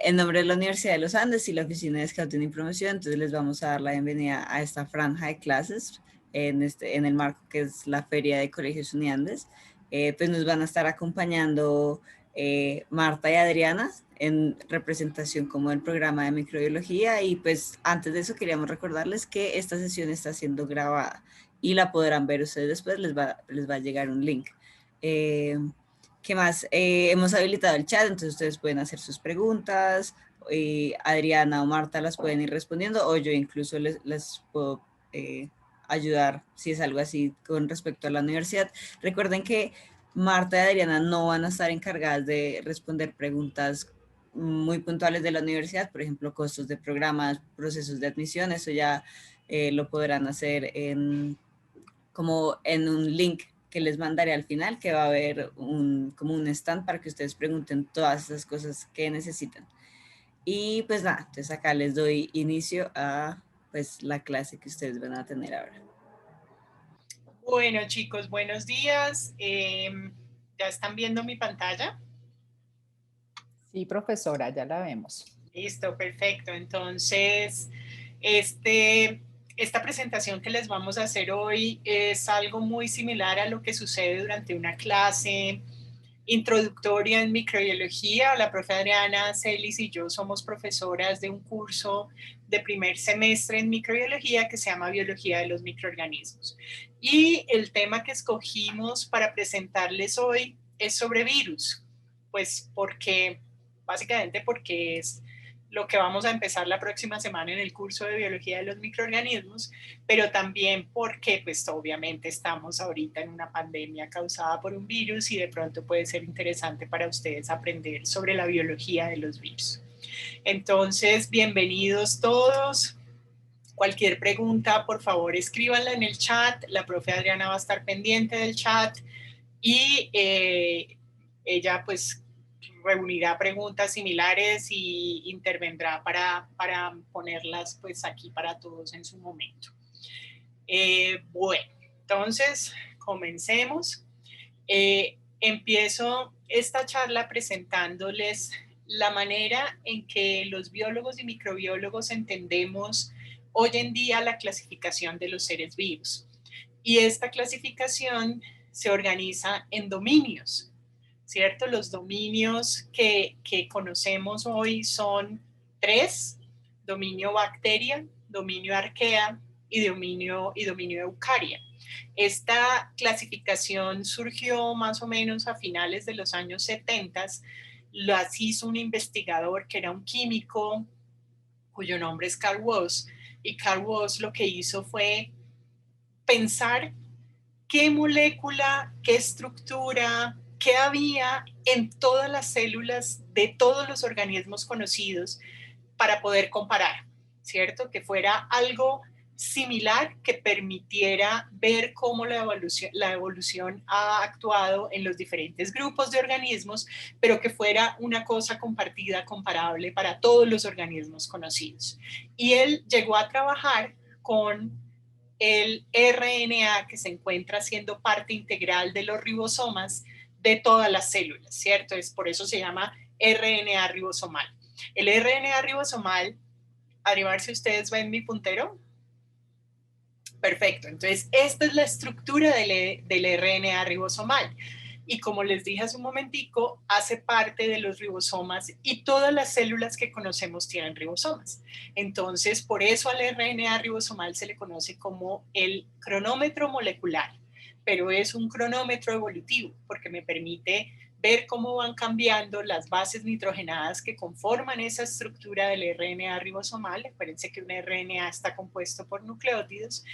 en nombre de la Universidad de los Andes y la Oficina de Scouting y Promoción, entonces les vamos a dar la bienvenida a esta franja de clases en el marco que es la Feria de Colegios Uniandes. Pues nos van a estar acompañando Marta y Adriana en representación como del programa de microbiología, y pues antes de eso queríamos recordarles que esta sesión está siendo grabada y la podrán ver ustedes después, les va a llegar un link. ¿Qué más? Hemos habilitado el chat, entonces ustedes pueden hacer sus preguntas, Adriana o Marta las pueden ir respondiendo, o yo incluso les puedo ayudar si es algo así con respecto a la universidad. Recuerden que Marta y Adriana no van a estar encargadas de responder preguntas muy puntuales de la universidad, por ejemplo, costos de programas, procesos de admisión, eso ya lo podrán hacer como en un link que les mandaré al final, que va a haber como un stand para que ustedes pregunten todas esas cosas que necesitan. Y pues nada, entonces acá les doy inicio a pues la clase que ustedes van a tener ahora. Bueno, chicos, buenos días. ¿Ya están viendo mi pantalla? Sí, profesora, ya la vemos. Listo, perfecto. Entonces, esta presentación que les vamos a hacer hoy es algo muy similar a lo que sucede durante una clase introductoria en microbiología. La profe Adriana Celis y yo somos profesoras de un curso de primer semestre en microbiología que se llama Biología de los Microorganismos. Y el tema que escogimos para presentarles hoy es sobre virus, pues básicamente porque es lo que vamos a empezar la próxima semana en el curso de Biología de los Microorganismos, pero también porque pues obviamente estamos ahorita en una pandemia causada por un virus y de pronto puede ser interesante para ustedes aprender sobre la biología de los virus. Entonces, bienvenidos todos. Cualquier pregunta, por favor, escríbanla en el chat. La profe Adriana va a estar pendiente del chat y ella pues reunirá preguntas similares y intervendrá para ponerlas pues aquí para todos en su momento. Bueno, entonces comencemos. Empiezo esta charla presentándoles la manera en que los biólogos y microbiólogos entendemos hoy en día la clasificación de los seres vivos. Y esta clasificación se organiza en dominios, ¿cierto? Los dominios que conocemos hoy son 3: dominio bacteria, dominio arquea y dominio eucaria. Esta clasificación surgió más o menos a finales de los años 70, las hizo un investigador que era un químico cuyo nombre es Carl Woese, y Carl Woese lo que hizo fue pensar qué molécula, qué estructura, qué había en todas las células de todos los organismos conocidos para poder comparar, ¿cierto? Que fuera algo similar que permitiera ver cómo la evolución ha actuado en los diferentes grupos de organismos, pero que fuera una cosa compartida, comparable para todos los organismos conocidos. Y él llegó a trabajar con el RNA que se encuentra siendo parte integral de los ribosomas de todas las células, ¿cierto? Por eso se llama RNA ribosomal. El RNA ribosomal, a si ustedes ven mi puntero. Perfecto, entonces esta es la estructura del RNA ribosomal. Y como les dije hace un momentico, hace parte de los ribosomas y todas las células que conocemos tienen ribosomas. Entonces, por eso al RNA ribosomal se le conoce como el cronómetro molecular, pero es un cronómetro evolutivo porque me permite ver cómo van cambiando las bases nitrogenadas que conforman esa estructura del RNA ribosomal. Acuérdense que un RNA está compuesto por nucleótidos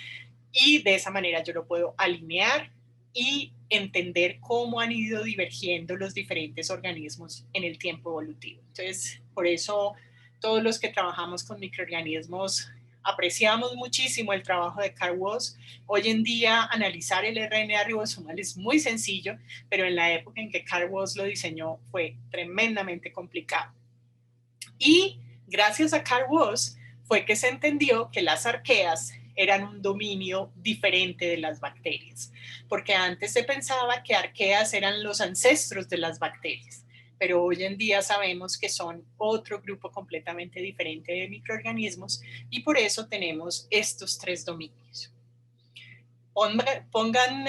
y de esa manera yo lo puedo alinear y entender cómo han ido divergiendo los diferentes organismos en el tiempo evolutivo. Entonces, por eso todos los que trabajamos con microorganismos apreciamos muchísimo el trabajo de Carl Woese. Hoy en día analizar el RNA ribosomal es muy sencillo, pero en la época en que Carl Woese lo diseñó fue tremendamente complicado. Y gracias a Carl Woese fue que se entendió que las arqueas eran un dominio diferente de las bacterias, porque antes se pensaba que arqueas eran los ancestros de las bacterias. pero hoy en día sabemos que son otro grupo completamente diferente de microorganismos y por eso tenemos estos 3 dominios. Pongan,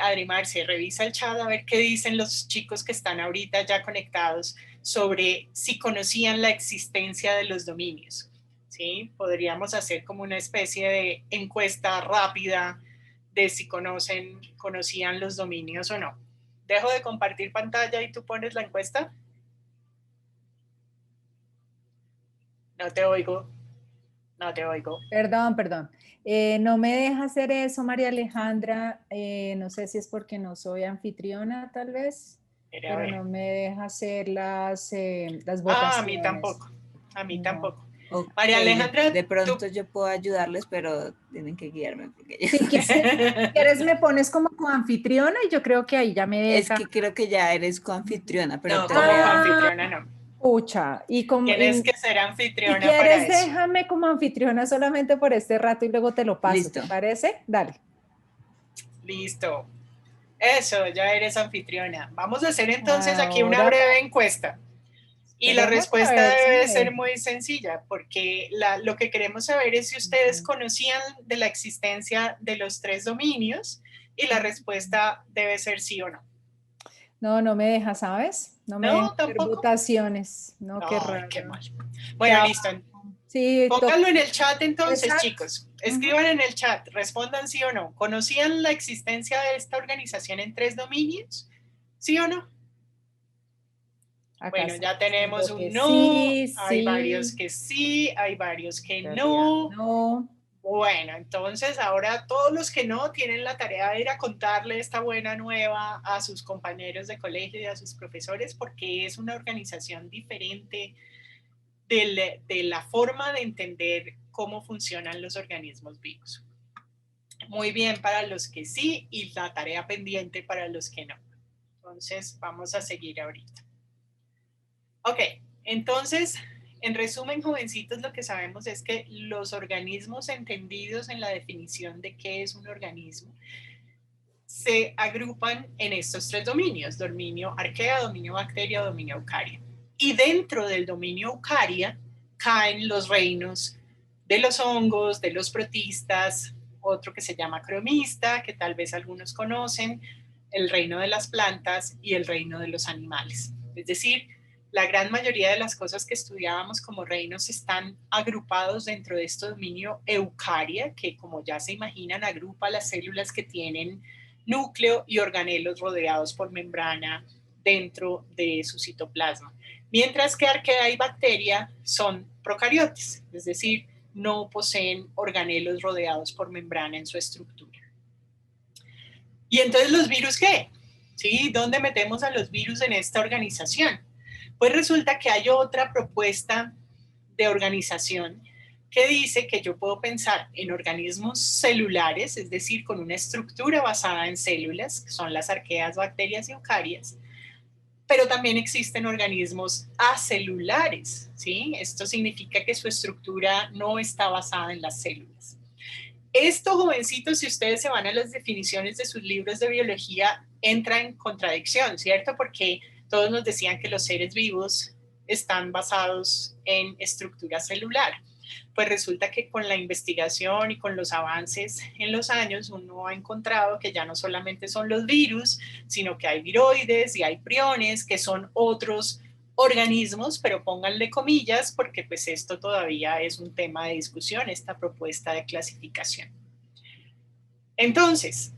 Adrimarce, revisa el chat a ver qué dicen los chicos que están ahorita ya conectados sobre si conocían la existencia de los dominios. ¿Sí? Podríamos hacer como una especie de encuesta rápida de si conocían los dominios o no. Dejo de compartir pantalla y tú pones la encuesta. No te oigo. No te oigo. Perdón, perdón. No me deja hacer eso, María Alejandra. No sé si es porque no soy anfitriona, tal vez, pero no me deja hacer las votaciones. A mí tampoco. A mí tampoco. Okay, María Alejandra, de pronto yo puedo ayudarles, pero tienen que guiarme. Porque yo... Si quieres me pones como coanfitriona y yo creo que ahí ya me deja. Es que creo que ya eres coanfitriona, pero no, como coanfitriona no. Pucha, tienes que ser anfitriona. Si quieres, para eso. déjame como anfitriona solamente por este rato y luego te lo paso. Listo. ¿Te parece? Dale. Listo. Eso, ya eres anfitriona. Vamos a hacer entonces aquí una breve encuesta. Y la respuesta debe ser muy sencilla, porque lo que queremos saber es si ustedes conocían de la existencia de los 3 dominios, y la respuesta debe ser sí o no. No, no me deja, ¿sabes? No me deja hacer votaciones. No, qué raro. Qué mal. Bueno, ya. Listo. Sí, pónganlo en el chat entonces, chicos. Escriban en el chat, respondan sí o no. ¿Conocían la existencia de esta organización en 3 dominios? ¿Sí o no? Acá bueno, ya tenemos un no, sí, hay varios que sí, hay varios que no. Bueno, entonces ahora todos los que no tienen la tarea de ir a contarle esta buena nueva a sus compañeros de colegio y a sus profesores, porque es una organización diferente de la forma de entender cómo funcionan los organismos vivos. Muy bien para los que sí y la tarea pendiente para los que no. Entonces vamos a seguir ahorita. Ok, entonces, en resumen, jovencitos, lo que sabemos es que los organismos entendidos en la definición de qué es un organismo se agrupan en estos 3 dominios: dominio arquea, dominio bacteria, dominio eucaria. Y dentro del dominio eucaria caen los reinos de los hongos, de los protistas, otro que se llama cromista, que tal vez algunos conocen, el reino de las plantas y el reino de los animales. Es decir, la gran mayoría de las cosas que estudiábamos como reinos están agrupados dentro de este dominio eucaria, que como ya se imaginan agrupa las células que tienen núcleo y organelos rodeados por membrana dentro de su citoplasma. Mientras que arquea y bacteria son procariotes, es decir, no poseen organelos rodeados por membrana en su estructura. ¿Y entonces los virus qué? ¿Sí? ¿Dónde metemos a los virus en esta organización? Pues resulta que hay otra propuesta de organización que dice que yo puedo pensar en organismos celulares, es decir, con una estructura basada en células, que son las arqueas, bacterias y eucarias, pero también existen organismos acelulares, ¿sí? Esto significa que su estructura no está basada en las células. Esto, jovencitos, si ustedes se van a las definiciones de sus libros de biología, entra en contradicción, ¿cierto? Porque todos nos decían que los seres vivos están basados en estructura celular. Pues resulta que con la investigación y con los avances en los años, uno ha encontrado que ya no solamente son los virus, sino que hay viroides y hay priones, que son otros organismos, pero pónganle comillas porque pues esto todavía es un tema de discusión, esta propuesta de clasificación. Entonces,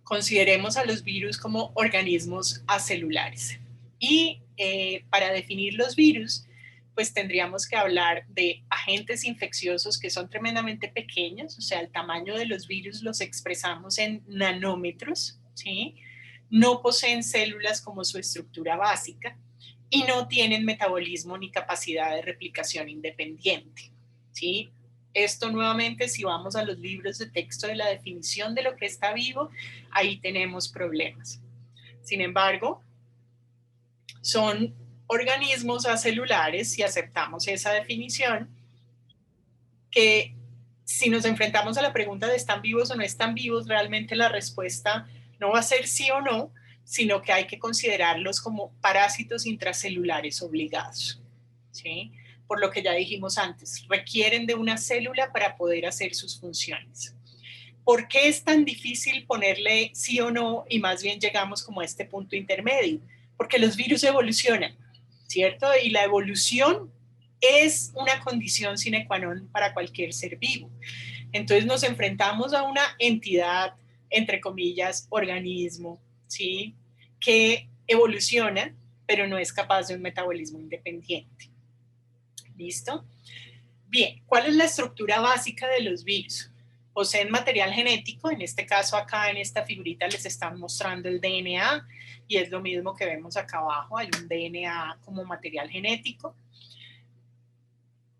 consideremos a los virus como organismos acelulares. Y para definir los virus, pues tendríamos que hablar de agentes infecciosos que son tremendamente pequeños, o sea, el tamaño de los virus los expresamos en nanómetros, ¿sí? No poseen células como su estructura básica y no tienen metabolismo ni capacidad de replicación independiente, ¿sí? Esto nuevamente, si vamos a los libros de texto de la definición de lo que está vivo, ahí tenemos problemas. Sin embargo, son organismos acelulares, si aceptamos esa definición, que si nos enfrentamos a la pregunta de están vivos o no están vivos, realmente la respuesta no va a ser sí o no, sino que hay que considerarlos como parásitos intracelulares obligados, ¿sí? Por lo que ya dijimos antes, requieren de una célula para poder hacer sus funciones. ¿Por qué es tan difícil ponerle sí o no y más bien llegamos como a este punto intermedio? Porque los virus evolucionan, ¿cierto? Y la evolución es una condición sine qua non para cualquier ser vivo. Entonces nos enfrentamos a una entidad, entre comillas, organismo, ¿sí? Que evoluciona, pero no es capaz de un metabolismo independiente. ¿Listo? Bien, ¿cuál es la estructura básica de los virus? Poseen material genético, en este caso acá en esta figurita les están mostrando el DNA y es lo mismo que vemos acá abajo, hay un DNA como material genético.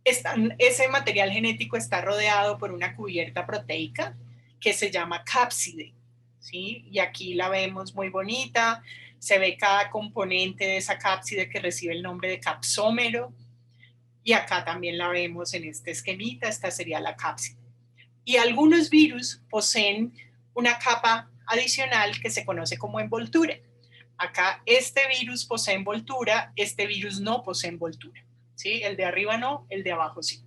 Ese material genético está rodeado por una cubierta proteica que se llama cápside, ¿sí? Y aquí la vemos muy bonita, se ve cada componente de esa cápside que recibe el nombre de capsómero, y acá también la vemos en este esquemita, esta sería la cápside. Y algunos virus poseen una capa adicional que se conoce como envoltura. Acá este virus posee envoltura, este virus no posee envoltura, ¿sí? El de arriba no, el de abajo sí.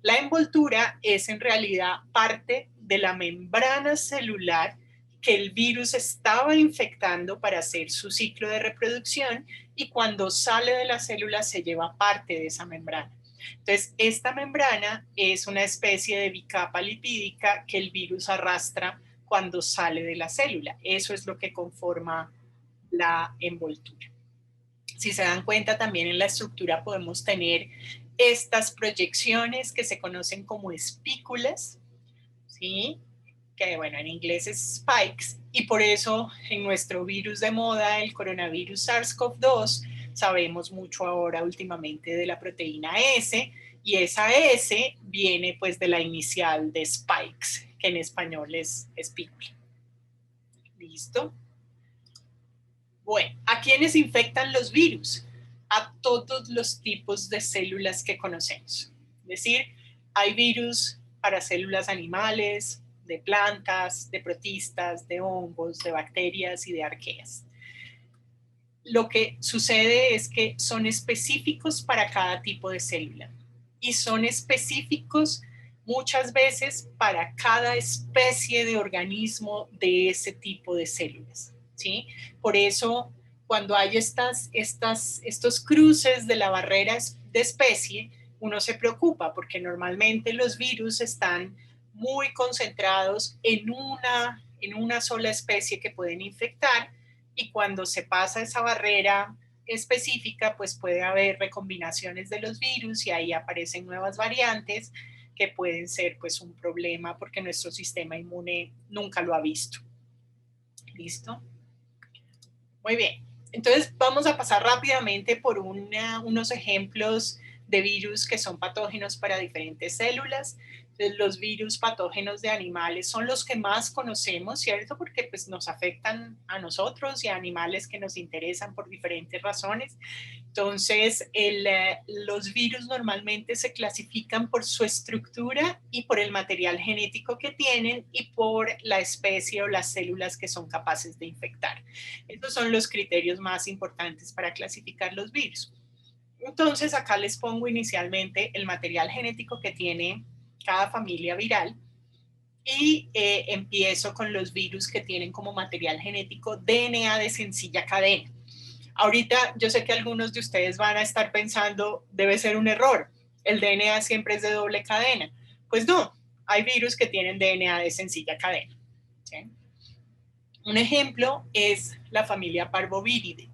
La envoltura es en realidad parte de la membrana celular que el virus estaba infectando para hacer su ciclo de reproducción y cuando sale de la célula se lleva parte de esa membrana. Entonces, esta membrana es una especie de bicapa lipídica que el virus arrastra cuando sale de la célula. Eso es lo que conforma la envoltura. Si se dan cuenta, también en la estructura podemos tener estas proyecciones que se conocen como espículas, ¿sí? Que bueno, en inglés es spikes, y por eso en nuestro virus de moda, el coronavirus SARS-CoV-2, sabemos mucho ahora últimamente de la proteína S, y esa S viene pues de la inicial de spikes, que en español es espícula. ¿Listo? Bueno, ¿a quiénes infectan los virus? A todos los tipos de células que conocemos. Es decir, hay virus para células animales, de plantas, de protistas, de hongos, de bacterias y de arqueas. Lo que sucede es que son específicos para cada tipo de célula y son específicos muchas veces para cada especie de organismo de ese tipo de células, ¿sí? Por eso, cuando hay estos cruces de la barrera de especie, uno se preocupa porque normalmente los virus están muy concentrados en una sola especie que pueden infectar, y cuando se pasa esa barrera específica, pues puede haber recombinaciones de los virus y ahí aparecen nuevas variantes que pueden ser pues un problema porque nuestro sistema inmune nunca lo ha visto. ¿Listo? Muy bien. Entonces vamos a pasar rápidamente por unos ejemplos de virus que son patógenos para diferentes células. Los virus patógenos de animales son los que más conocemos, ¿cierto? Porque pues, nos afectan a nosotros y a animales que nos interesan por diferentes razones. Entonces, los virus normalmente se clasifican por su estructura y por el material genético que tienen y por la especie o las células que son capaces de infectar. Estos son los criterios más importantes para clasificar los virus. Entonces, acá les pongo inicialmente el material genético que tiene cada familia viral y empiezo con los virus que tienen como material genético DNA de sencilla cadena. Ahorita yo sé que algunos de ustedes van a estar pensando, debe ser un error, el DNA siempre es de doble cadena. Pues no, hay virus que tienen DNA de sencilla cadena, ¿sí? Un ejemplo es la familia Parvoviride.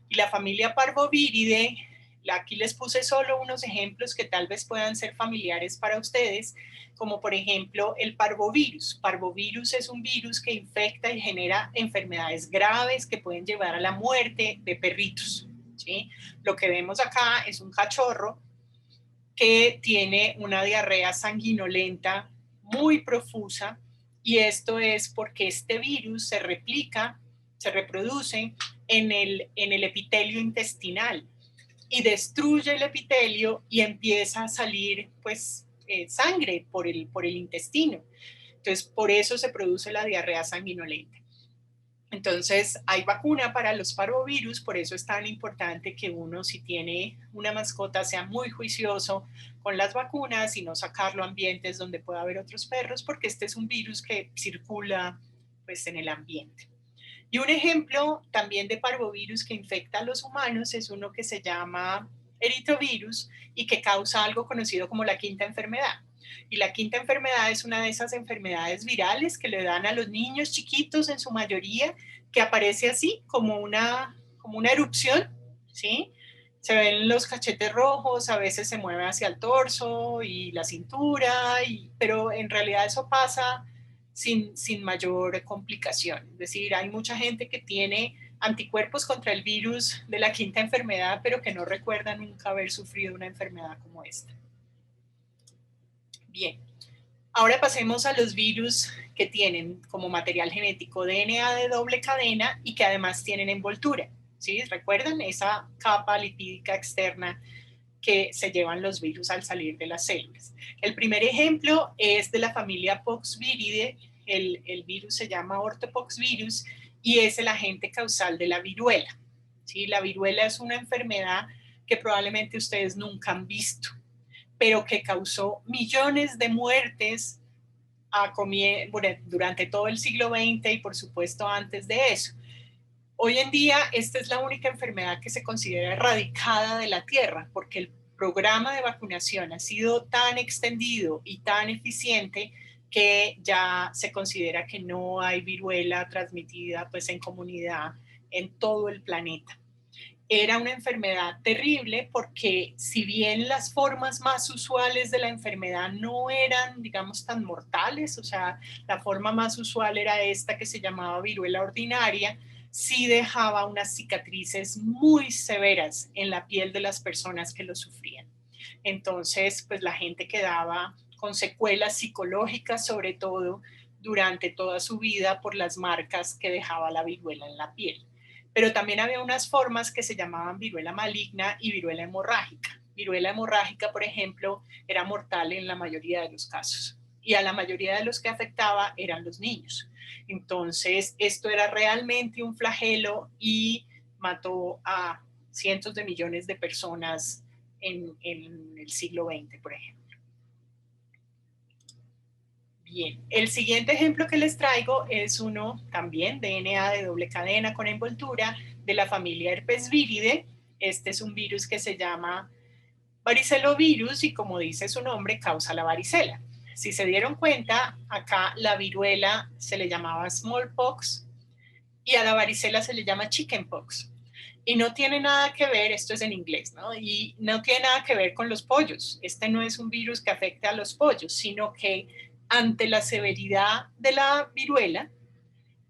Y la familia Parvoviride, aquí les puse solo unos ejemplos que tal vez puedan ser familiares para ustedes, como por ejemplo el parvovirus. Parvovirus es un virus que infecta y genera enfermedades graves que pueden llevar a la muerte de perritos, ¿sí? Lo que vemos acá es un cachorro que tiene una diarrea sanguinolenta muy profusa, y esto es porque este virus se replica, se reproduce en el epitelio intestinal y destruye el epitelio y empieza a salir pues sangre por el intestino. Entonces por eso se produce la diarrea sanguinolenta. Entonces, hay vacuna para los parvovirus, por eso es tan importante que uno, si tiene una mascota, sea muy juicioso con las vacunas y no sacarlo a ambientes donde pueda haber otros perros, porque este es un virus que circula pues, en el ambiente. Y un ejemplo también de parvovirus que infecta a los humanos es uno que se llama eritrovirus y que causa algo conocido como la quinta enfermedad. Y la quinta enfermedad es una de esas enfermedades virales que le dan a los niños chiquitos en su mayoría, que aparece así como una erupción, ¿sí? Se ven los cachetes rojos, a veces se mueve hacia el torso y la cintura, pero en realidad eso pasa sin mayor complicación. Es decir, hay mucha gente que tiene anticuerpos contra el virus de la quinta enfermedad, pero que no recuerda nunca haber sufrido una enfermedad como esta. Bien, ahora pasemos a los virus que tienen como material genético DNA de doble cadena y que además tienen envoltura. ¿Sí? ¿Recuerdan esa capa lipídica externa que se llevan los virus al salir de las células? El primer ejemplo es de la familia Poxviridae. El virus se llama ortopoxvirus y es el agente causal de la viruela. ¿Sí? La viruela es una enfermedad que probablemente ustedes nunca han visto, pero que causó millones de muertes durante todo el siglo XX y por supuesto antes de eso. Hoy en día esta es la única enfermedad que se considera erradicada de la Tierra porque el programa de vacunación ha sido tan extendido y tan eficiente que ya se considera que no hay viruela transmitida pues, en comunidad en todo el planeta. Era una enfermedad terrible porque si bien las formas más usuales de la enfermedad no eran, digamos, tan mortales, o sea, la forma más usual era esta que se llamaba viruela ordinaria, sí dejaba unas cicatrices muy severas en la piel de las personas que lo sufrían. Entonces, pues la gente quedaba con secuelas psicológicas, sobre todo durante toda su vida, por las marcas que dejaba la viruela en la piel. Pero también había unas formas que se llamaban viruela maligna y viruela hemorrágica. Viruela hemorrágica, por ejemplo, era mortal en la mayoría de los casos. Y a la mayoría de los que afectaba eran los niños. Entonces, esto era realmente un flagelo y mató a cientos de millones de personas en el siglo XX, por ejemplo. Bien, el siguiente ejemplo que les traigo es uno también DNA de doble cadena con envoltura de la familia Herpesviridae. Este es un virus que se llama varicelovirus y como dice su nombre, causa la varicela. Si se dieron cuenta, acá la viruela se le llamaba smallpox y a la varicela se le llama chickenpox. Y no tiene nada que ver, esto es en inglés, ¿no? Y no tiene nada que ver con los pollos. Este no es un virus que afecte a los pollos, sino que ante la severidad de la viruela,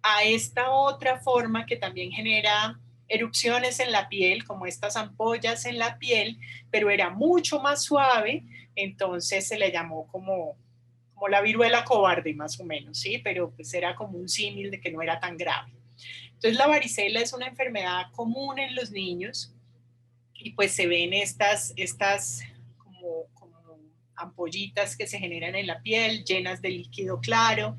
a esta otra forma que también genera erupciones en la piel, como estas ampollas en la piel, pero era mucho más suave, entonces se le llamó como la viruela cobarde más o menos, ¿sí? Pero pues era como un símil de que no era tan grave. Entonces la varicela es una enfermedad común en los niños y pues se ven estas como ampollitas que se generan en la piel llenas de líquido claro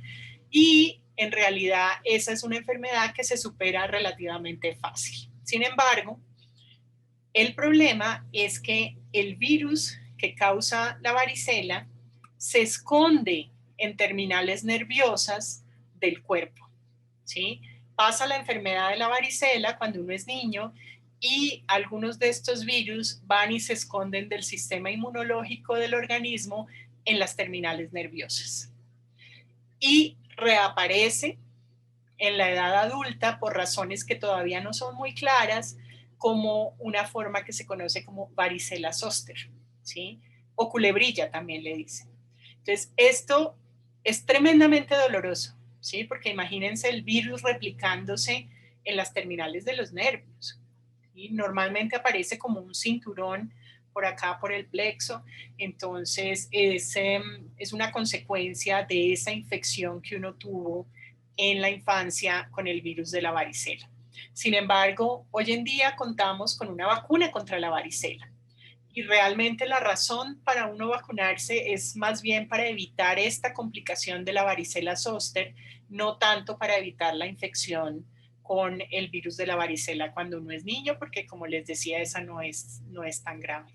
y en realidad esa es una enfermedad que se supera relativamente fácil. Sin embargo, el problema es que el virus que causa la varicela se esconde en terminales nerviosas del cuerpo, ¿sí? Pasa la enfermedad de la varicela cuando uno es niño y algunos de estos virus van y se esconden del sistema inmunológico del organismo en las terminales nerviosas. Y reaparece en la edad adulta por razones que todavía no son muy claras, como una forma que se conoce como varicela zoster, ¿sí? O culebrilla también le dicen. Entonces, esto es tremendamente doloroso, ¿sí? Porque imagínense el virus replicándose en las terminales de los nervios. ¿Sí? Normalmente aparece como un cinturón por acá, por el plexo. Entonces, es una consecuencia de esa infección que uno tuvo en la infancia con el virus de la varicela. Sin embargo, hoy en día contamos con una vacuna contra la varicela. Y realmente la razón para uno vacunarse es más bien para evitar esta complicación de la varicela zoster, no tanto para evitar la infección con el virus de la varicela cuando uno es niño, porque como les decía, esa no es tan grave.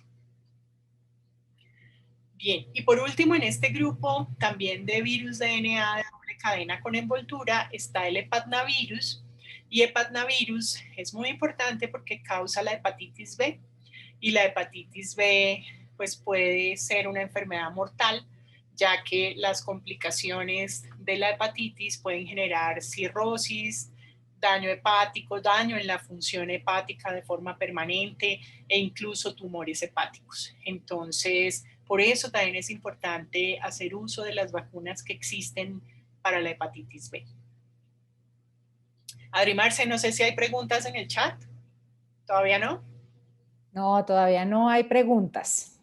Bien, y por último, en este grupo también de virus DNA de doble cadena con envoltura está el hepatnavirus, y hepatnavirus es muy importante porque causa la hepatitis B, y la hepatitis B pues puede ser una enfermedad mortal, ya que las complicaciones de la hepatitis pueden generar cirrosis, daño hepático, daño en la función hepática de forma permanente e incluso tumores hepáticos. Entonces, por eso también es importante hacer uso de las vacunas que existen para la hepatitis B. Adri Marce, no sé si hay preguntas en el chat. ¿Todavía no? No, todavía no hay preguntas,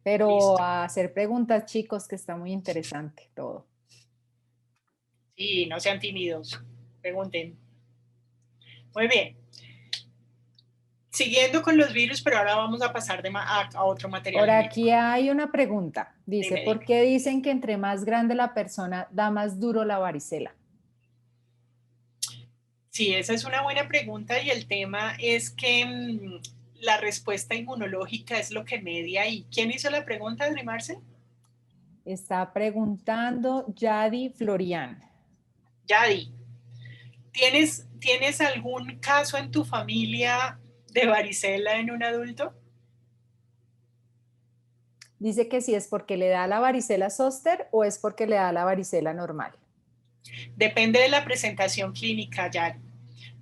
pero Listo. a hacer preguntas, chicos, que está muy interesante todo. Sí, no sean tímidos. Pregunten. Muy bien. Siguiendo con los virus, pero ahora vamos a pasar a otro material Por genético. aquí hay una pregunta. Dice, Dime, ¿por dime. qué dicen que entre más grande la persona da más duro la varicela? Sí, esa es una buena pregunta y el tema es que la respuesta inmunológica es lo que media ahí. ¿Quién hizo la pregunta, Adri Marce? Está preguntando Yadi Florian. Yadi, ¿tienes algún caso en tu familia de varicela en un adulto? Dice que si es porque le da la varicela zóster o es porque le da la varicela normal. Depende de la presentación clínica, Yadi.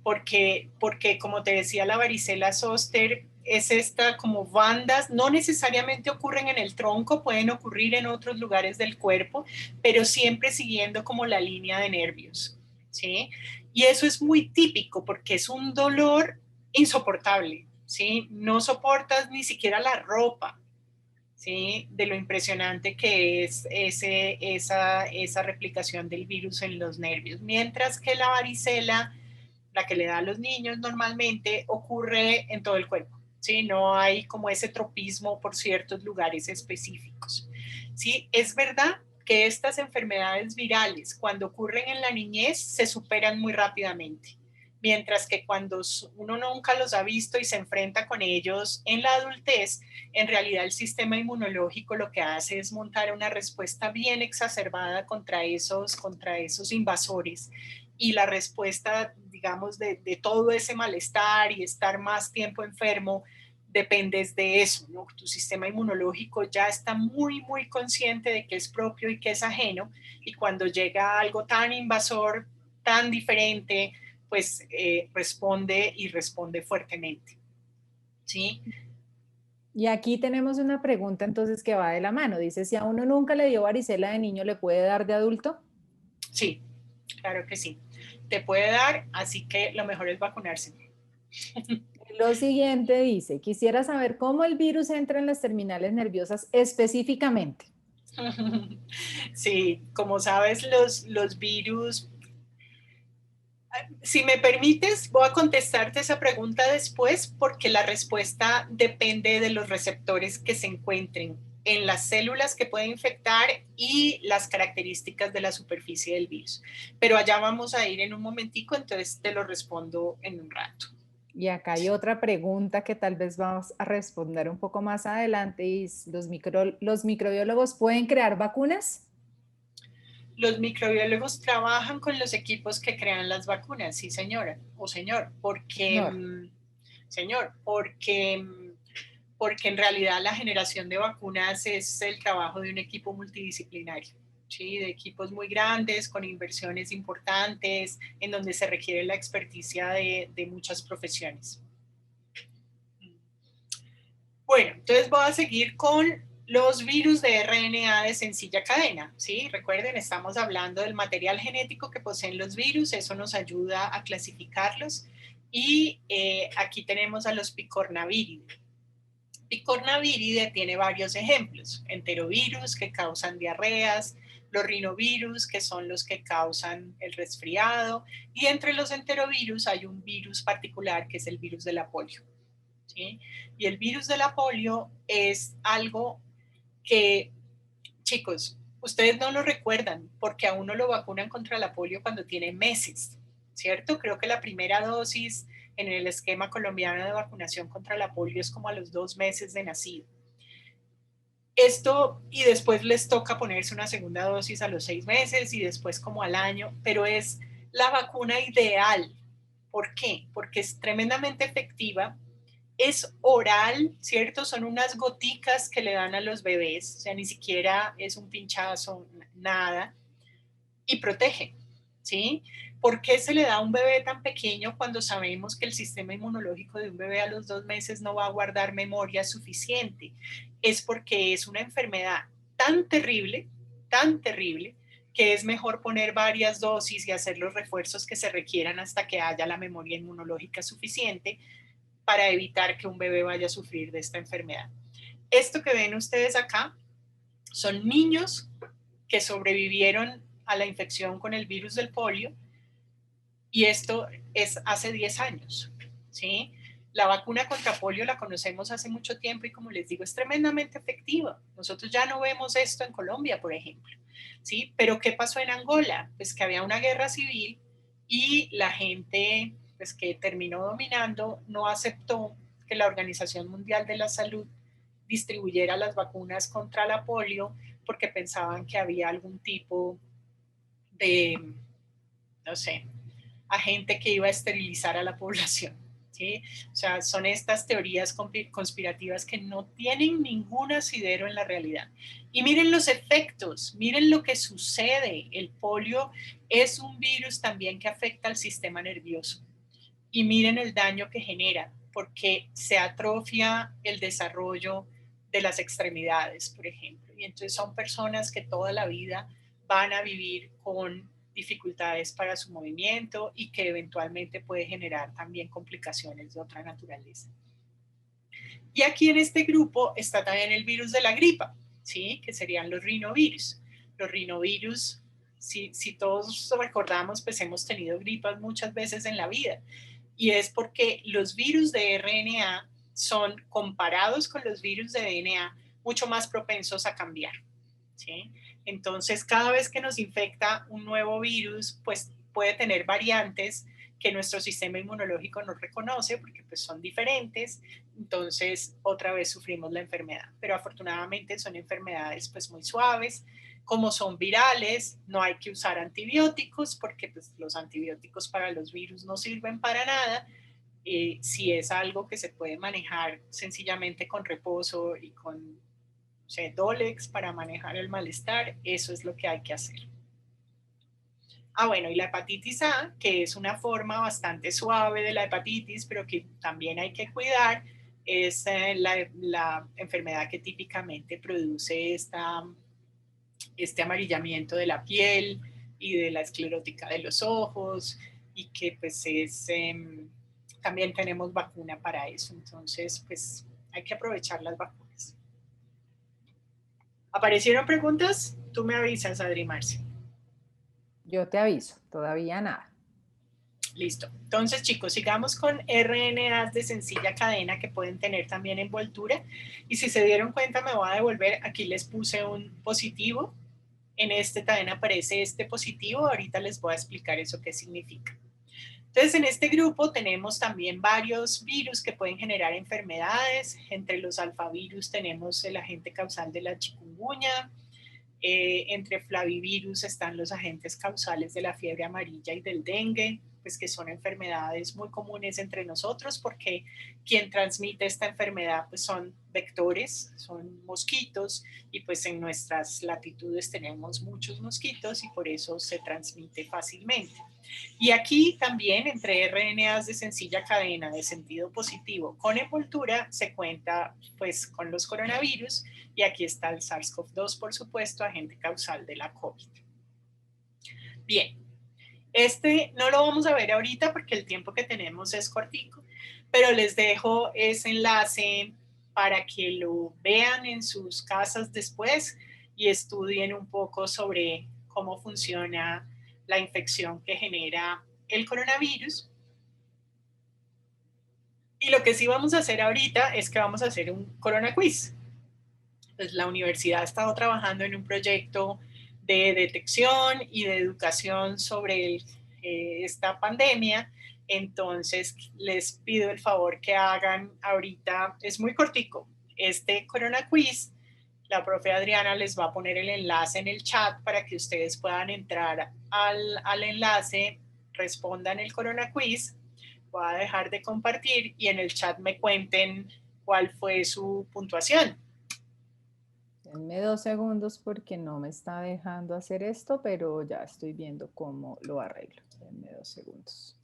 Porque como te decía, la varicela zóster es esta como bandas, no necesariamente ocurren en el tronco, pueden ocurrir en otros lugares del cuerpo, pero siempre siguiendo como la línea de nervios, ¿sí? Y eso es muy típico porque es un dolor insoportable, ¿sí? No soportas ni siquiera la ropa, ¿sí? De lo impresionante que es esa replicación del virus en los nervios, mientras que la varicela, la que le da a los niños normalmente, ocurre en todo el cuerpo, ¿sí? No hay como ese tropismo por ciertos lugares específicos, ¿sí? Es verdad que estas enfermedades virales, cuando ocurren en la niñez, se superan muy rápidamente, mientras que cuando uno nunca los ha visto y se enfrenta con ellos en la adultez, en realidad el sistema inmunológico lo que hace es montar una respuesta bien exacerbada contra esos invasores, y la respuesta, digamos, de todo ese malestar y estar más tiempo enfermo, dependes de eso, ¿no? Tu sistema inmunológico ya está muy, muy consciente de que es propio y que es ajeno, y cuando llega algo tan invasor, tan diferente, pues responde y responde fuertemente, ¿sí? Y aquí tenemos una pregunta entonces que va de la mano. Dice, si a uno nunca le dio varicela de niño, ¿le puede dar de adulto? Sí, claro que sí. Te puede dar, así que lo mejor es vacunarse. Lo siguiente dice, quisiera saber cómo el virus entra en las terminales nerviosas específicamente. Sí, como sabes, los virus, si me permites, voy a contestarte esa pregunta después porque la respuesta depende de los receptores que se encuentren en las células que pueden infectar y las características de la superficie del virus. Pero allá vamos a ir en un momentico, entonces te lo respondo en un rato. Y acá hay otra pregunta que tal vez vamos a responder un poco más adelante. Y ¿los microbiólogos pueden crear vacunas? Los microbiólogos trabajan con los equipos que crean las vacunas, sí señora o señor, No. porque en realidad la generación de vacunas es el trabajo de un equipo multidisciplinario, ¿sí? De equipos muy grandes, con inversiones importantes, en donde se requiere la experticia de muchas profesiones. Bueno, entonces voy a seguir con los virus de RNA de sencilla cadena, ¿sí? Recuerden, estamos hablando del material genético que poseen los virus, eso nos ayuda a clasificarlos. Y aquí tenemos a los picornaviridae. Picornaviridae tiene varios ejemplos: enterovirus, que causan diarreas; los rinovirus, que son los que causan el resfriado; y entre los enterovirus hay un virus particular que es el virus de la polio, ¿sí? Y el virus de la polio es algo que, chicos, ustedes no lo recuerdan porque a uno lo vacunan contra la polio cuando tiene meses, ¿cierto? Creo que la primera dosis en el esquema colombiano de vacunación contra la polio es como a los 2 meses de nacido. Esto, y después les toca ponerse una segunda dosis a los 6 meses y después como al año, pero es la vacuna ideal. ¿Por qué? Porque es tremendamente efectiva, es oral, ¿cierto? Son unas goticas que le dan a los bebés, o sea, ni siquiera es un pinchazo, nada, y protege, ¿sí? ¿Por qué se le da a un bebé tan pequeño cuando sabemos que el sistema inmunológico de un bebé a los 2 meses no va a guardar memoria suficiente? Es porque es una enfermedad tan terrible, que es mejor poner varias dosis y hacer los refuerzos que se requieran hasta que haya la memoria inmunológica suficiente para evitar que un bebé vaya a sufrir de esta enfermedad. Esto que ven ustedes acá son niños que sobrevivieron a la infección con el virus del polio, y esto es hace 10 años, ¿sí? La vacuna contra polio la conocemos hace mucho tiempo y, como les digo, es tremendamente efectiva. Nosotros ya no vemos esto en Colombia, por ejemplo, ¿sí? Pero ¿qué pasó en Angola? Pues que había una guerra civil y la gente, pues, que terminó dominando no aceptó que la Organización Mundial de la Salud distribuyera las vacunas contra la polio porque pensaban que había algún tipo de, no sé, agente que iba a esterilizar a la población, ¿sí? O sea, son estas teorías conspirativas que no tienen ningún asidero en la realidad. Y miren los efectos, miren lo que sucede. El polio es un virus también que afecta al sistema nervioso. Y miren el daño que genera, porque se atrofia el desarrollo de las extremidades, por ejemplo. Y entonces son personas que toda la vida van a vivir con dificultades para su movimiento y que eventualmente puede generar también complicaciones de otra naturaleza. Y aquí en este grupo está también el virus de la gripa, ¿sí? Que serían los rinovirus. Los rinovirus, si todos recordamos, pues hemos tenido gripas muchas veces en la vida. Y es porque los virus de RNA son, comparados con los virus de DNA, mucho más propensos a cambiar, ¿sí? Entonces, cada vez que nos infecta un nuevo virus, pues puede tener variantes que nuestro sistema inmunológico no reconoce porque pues son diferentes, entonces otra vez sufrimos la enfermedad. Pero afortunadamente son enfermedades pues muy suaves. Como son virales, no hay que usar antibióticos porque pues, los antibióticos para los virus no sirven para nada. Si es algo que se puede manejar sencillamente con reposo y con Dolex para manejar el malestar, eso es lo que hay que hacer. Bueno, y la hepatitis A, que es una forma bastante suave de la hepatitis, pero que también hay que cuidar, es la enfermedad que típicamente produce este amarillamiento de la piel y de la esclerótica de los ojos, y que pues también tenemos vacuna para eso. Entonces, pues hay que aprovechar las vacunas. ¿Aparecieron preguntas? Tú me avisas, Adri Marcia. Yo te aviso, todavía nada. Listo. Entonces, chicos, sigamos con RNAs de sencilla cadena que pueden tener también envoltura. Y si se dieron cuenta, me voy a devolver. Aquí les puse un positivo. En este también aparece este positivo. Ahorita les voy a explicar eso qué significa. Entonces, en este grupo tenemos también varios virus que pueden generar enfermedades. Entre los alfavirus tenemos el agente causal de la chikungunya. Entre flavivirus están los agentes causales de la fiebre amarilla y del dengue, pues que son enfermedades muy comunes entre nosotros porque quien transmite esta enfermedad pues son vectores, son mosquitos, y pues en nuestras latitudes tenemos muchos mosquitos y por eso se transmite fácilmente. Y aquí también entre RNAs de sencilla cadena de sentido positivo con envoltura se cuenta pues con los coronavirus, y aquí está el SARS-CoV-2, por supuesto, agente causal de la COVID. Bien, este no lo vamos a ver ahorita porque el tiempo que tenemos es cortico, pero les dejo ese enlace para que lo vean en sus casas después y estudien un poco sobre cómo funciona la infección que genera el coronavirus. Y lo que sí vamos a hacer ahorita es que vamos a hacer un corona quiz. Pues la universidad ha estado trabajando en un proyecto de detección y de educación sobre esta pandemia. Entonces les pido el favor que hagan ahorita, es muy cortico, este Corona Quiz. La profe Adriana les va a poner el enlace en el chat para que ustedes puedan entrar al enlace, respondan el Corona Quiz. Voy a dejar de compartir y en el chat me cuenten cuál fue su puntuación. Denme 2 segundos porque no me está dejando hacer esto, pero ya estoy viendo cómo lo arreglo. Denme 2 segundos.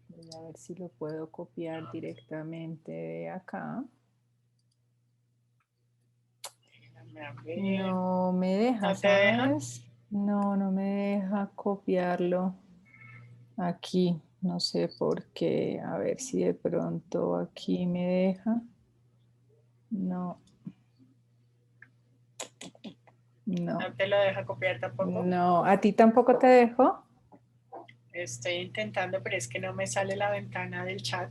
Voy a ver si lo puedo copiar directamente de acá. No me deja, ¿No te deja? ¿sabes? No, no me deja copiarlo aquí. No sé por qué. A ver si de pronto aquí me deja. No. No. ¿No te lo deja copiar tampoco? No, ¿a ti tampoco te dejó? Estoy intentando, pero es que no me sale la ventana del chat.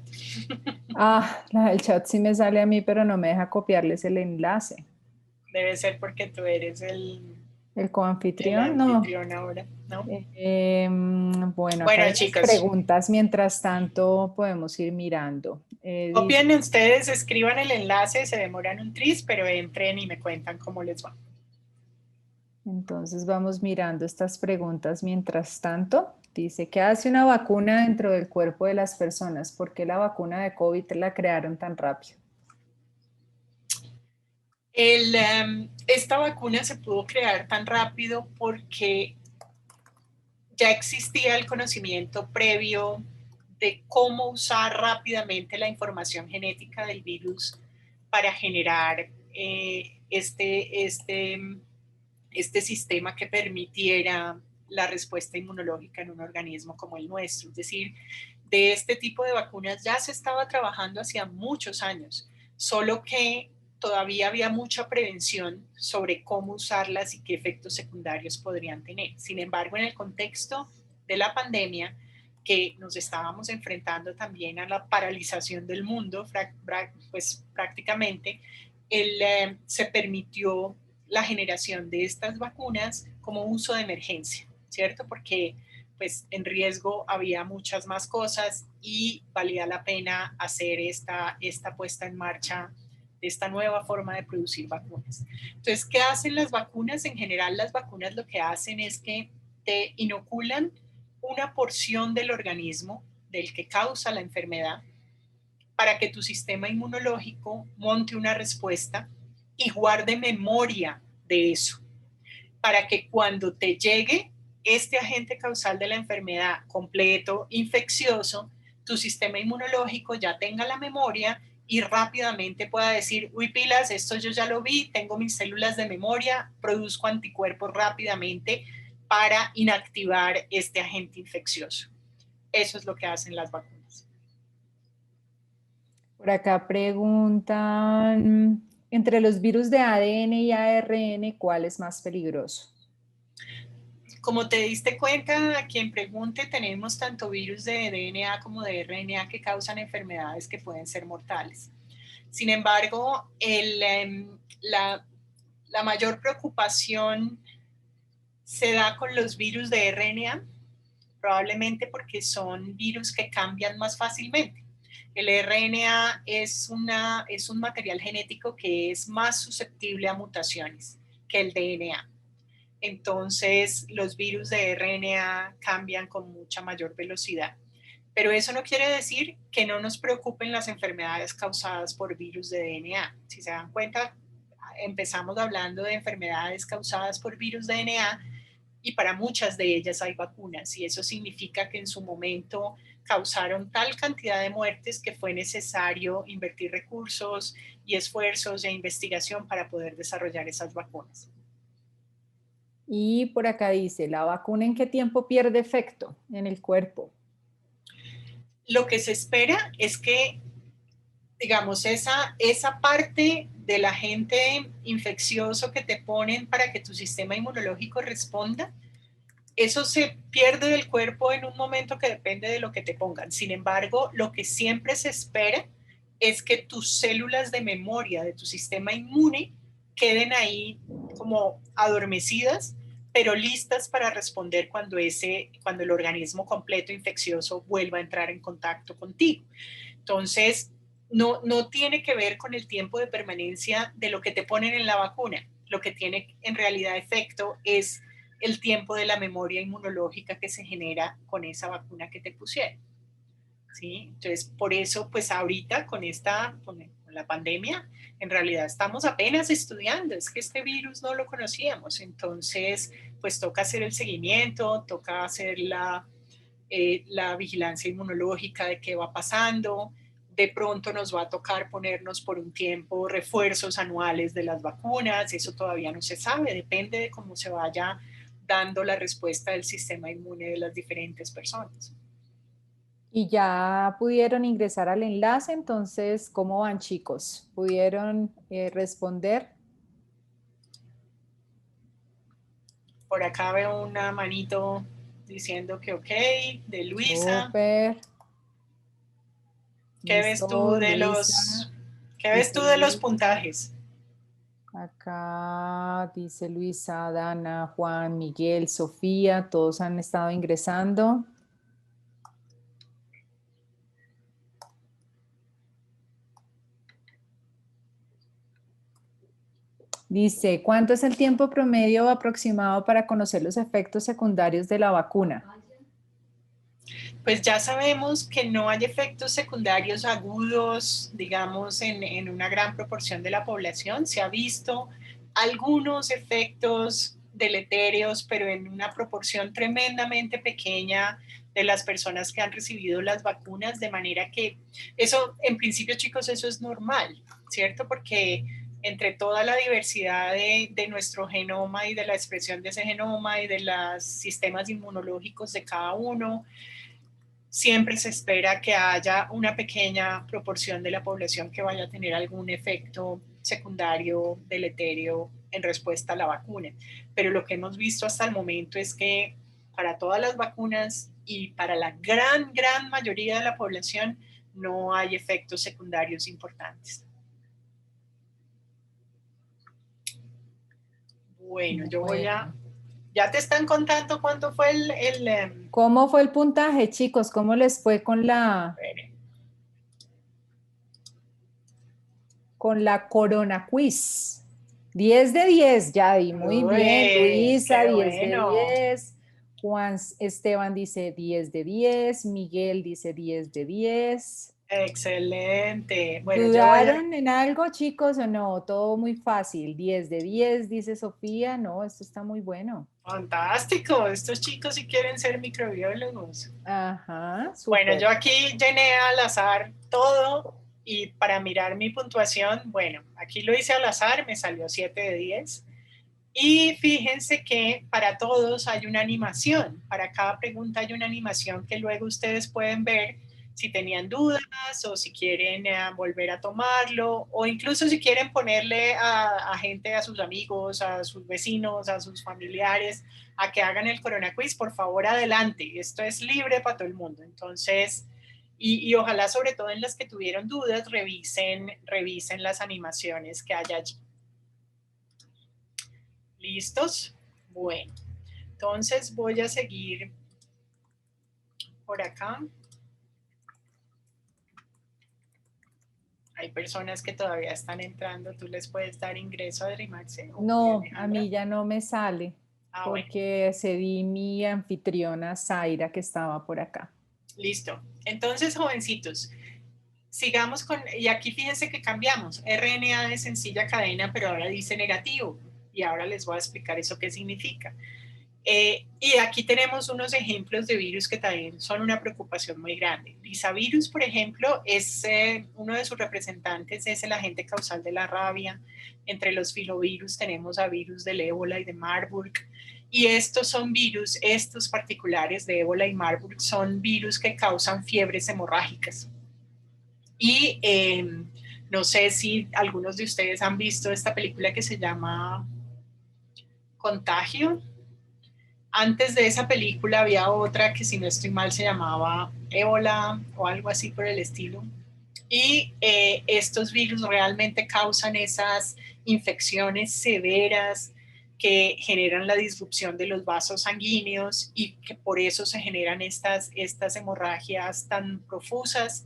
Ah, la del chat sí me sale a mí, pero no me deja copiarles el enlace. Debe ser porque tú eres el coanfitrión, anfitrión ahora, ¿no? Bueno, acá hay chicos, preguntas. Mientras tanto, podemos ir mirando. Copien ustedes, escriban el enlace, se demoran un tris, pero entren y me cuentan cómo les va. Entonces vamos mirando estas preguntas mientras tanto. Dice, ¿qué hace una vacuna dentro del cuerpo de las personas? ¿Por qué la vacuna de COVID la crearon tan rápido? Esta vacuna se pudo crear tan rápido porque ya existía el conocimiento previo de cómo usar rápidamente la información genética del virus para generar este sistema que permitiera la respuesta inmunológica en un organismo como el nuestro. Es decir, de este tipo de vacunas ya se estaba trabajando hacía muchos años, solo que todavía había mucha prevención sobre cómo usarlas y qué efectos secundarios podrían tener. Sin embargo, en el contexto de la pandemia, que nos estábamos enfrentando también a la paralización del mundo, pues prácticamente, se permitió la generación de estas vacunas como uso de emergencia, ¿cierto? Porque pues en riesgo había muchas más cosas y valía la pena hacer esta puesta en marcha de esta nueva forma de producir vacunas. Entonces, ¿qué hacen las vacunas? En general, las vacunas lo que hacen es que te inoculan una porción del organismo del que causa la enfermedad para que tu sistema inmunológico monte una respuesta y guarde memoria de eso, para que cuando te llegue este agente causal de la enfermedad completo, infeccioso, tu sistema inmunológico ya tenga la memoria y rápidamente pueda decir, uy, pilas, esto yo ya lo vi, tengo mis células de memoria, produzco anticuerpos rápidamente para inactivar este agente infeccioso. Eso es lo que hacen las vacunas. Por acá preguntan, entre los virus de ADN y ARN, ¿cuál es más peligroso? Como te diste cuenta, a quien pregunte, tenemos tanto virus de DNA como de RNA que causan enfermedades que pueden ser mortales. Sin embargo, la mayor preocupación se da con los virus de RNA, probablemente porque son virus que cambian más fácilmente. El RNA es un material genético que es más susceptible a mutaciones que el DNA. Entonces, los virus de RNA cambian con mucha mayor velocidad. Pero eso no quiere decir que no nos preocupen las enfermedades causadas por virus de DNA. Si se dan cuenta, empezamos hablando de enfermedades causadas por virus de DNA y para muchas de ellas hay vacunas. Y eso significa que en su momento causaron tal cantidad de muertes que fue necesario invertir recursos y esfuerzos e investigación para poder desarrollar esas vacunas. Y por acá dice, ¿la vacuna en qué tiempo pierde efecto en el cuerpo? Lo que se espera es que, digamos, esa parte del agente infeccioso que te ponen para que tu sistema inmunológico responda, eso se pierde del cuerpo en un momento que depende de lo que te pongan. Sin embargo, lo que siempre se espera es que tus células de memoria de tu sistema inmune queden ahí como adormecidas, pero listas para responder cuando el organismo completo infeccioso vuelva a entrar en contacto contigo. Entonces, no tiene que ver con el tiempo de permanencia de lo que te ponen en la vacuna. Lo que tiene en realidad efecto es el tiempo de la memoria inmunológica que se genera con esa vacuna que te pusieron. ¿Sí? Entonces, por eso, pues ahorita con la pandemia, en realidad estamos apenas estudiando, es que este virus no lo conocíamos, entonces, pues toca hacer el seguimiento, toca hacer la vigilancia inmunológica de qué va pasando. De pronto nos va a tocar ponernos por un tiempo refuerzos anuales de las vacunas, eso todavía no se sabe, depende de cómo se vaya dando la respuesta del sistema inmune de las diferentes personas. Y ya pudieron ingresar al enlace, entonces, ¿cómo van, chicos? ¿Pudieron responder? Por acá veo una manito diciendo que ok, de Luisa. Súper. ¿Qué ves tú de Luisa, los puntajes? Acá dice Luisa, Dana, Juan, Miguel, Sofía, todos han estado ingresando. Dice, ¿cuánto es el tiempo promedio aproximado para conocer los efectos secundarios de la vacuna? Pues ya sabemos que no hay efectos secundarios agudos, digamos, en una gran proporción de la población. Se ha visto algunos efectos deletéreos, pero en una proporción tremendamente pequeña de las personas que han recibido las vacunas, de manera que eso, en principio, chicos, eso es normal, ¿cierto? Porque entre toda la diversidad de nuestro genoma y de la expresión de ese genoma y de los sistemas inmunológicos de cada uno, siempre se espera que haya una pequeña proporción de la población que vaya a tener algún efecto secundario deleterio en respuesta a la vacuna. Pero lo que hemos visto hasta el momento es que para todas las vacunas y para la gran mayoría de la población no hay efectos secundarios importantes. Bueno, yo voy a... ¿Ya te están contando cuánto fue ¿Cómo fue el puntaje, chicos? ¿Cómo les fue con la Corona Quiz? 10 de 10, Yadi. Muy bien, Luisa, 10 de 10. Juan Esteban dice 10 de 10. Miguel dice 10 de 10. Excelente. Bueno, ¿dudaron en algo, chicos, o no? Todo muy fácil. 10 de 10, dice Sofía. No, esto está muy bueno. Fantástico. Estos chicos sí quieren ser microbiólogos. Ajá, súper. Bueno, yo aquí llené al azar todo y para mirar mi puntuación, bueno, aquí lo hice al azar, me salió 7 de 10. Y fíjense que para todos hay una animación. Para cada pregunta hay una animación que luego ustedes pueden ver si tenían dudas o si quieren volver a tomarlo o incluso si quieren ponerle a gente, a sus amigos, a sus vecinos, a sus familiares, a que hagan el Corona Quiz, por favor, adelante. Esto es libre para todo el mundo. Entonces, y ojalá sobre todo en las que tuvieron dudas, revisen las animaciones que hay allí. ¿Listos? Bueno, entonces voy a seguir por acá. Hay personas que todavía están entrando. ¿Tú les puedes dar ingreso, Adri Marce? No, a mí ya no me sale porque bueno. cedí mi anfitriona Zaira que estaba por acá. Listo. Entonces, jovencitos, sigamos con, y aquí fíjense que cambiamos. RNA de sencilla cadena, pero ahora dice negativo. Y ahora les voy a explicar eso qué significa. Y aquí tenemos unos ejemplos de virus que también son una preocupación muy grande. Risavirus, por ejemplo, es uno de sus representantes es el agente causal de la rabia. Entre los filovirus tenemos a virus del ébola y de Marburg. Y estos son virus, estos particulares de ébola y Marburg, son virus que causan fiebres hemorrágicas. Y no sé si algunos de ustedes han visto esta película que se llama Contagio. Antes de esa película había otra que, si no estoy mal, se llamaba Ébola o algo así por el estilo. Y estos virus realmente causan esas infecciones severas que generan la disrupción de los vasos sanguíneos y que por eso se generan estas hemorragias tan profusas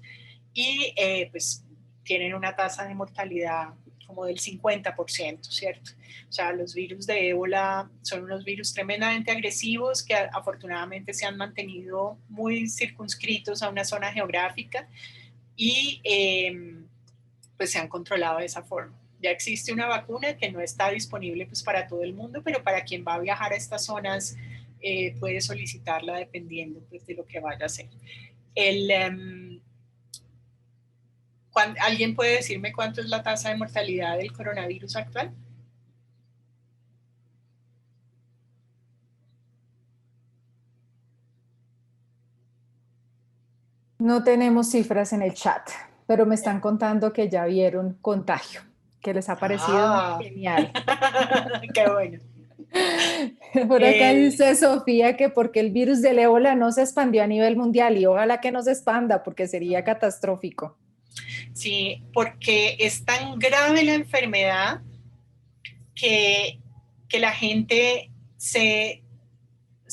y pues tienen una tasa de mortalidad como del 50%, ¿cierto? O sea, los virus de ébola son unos virus tremendamente agresivos que afortunadamente se han mantenido muy circunscritos a una zona geográfica y pues se han controlado de esa forma. Ya existe una vacuna que no está disponible pues para todo el mundo, pero para quien va a viajar a estas zonas puede solicitarla dependiendo pues, de lo que vaya a hacer. ¿Alguien puede decirme cuánto es la tasa de mortalidad del coronavirus actual? No tenemos cifras en el chat, pero me están contando que ya vieron Contagio, que les ha parecido genial. Qué bueno. Por acá dice Sofía que porque el virus del ébola no se expandió a nivel mundial y ojalá que no se expanda porque sería catastrófico. Sí, porque es tan grave la enfermedad que la gente se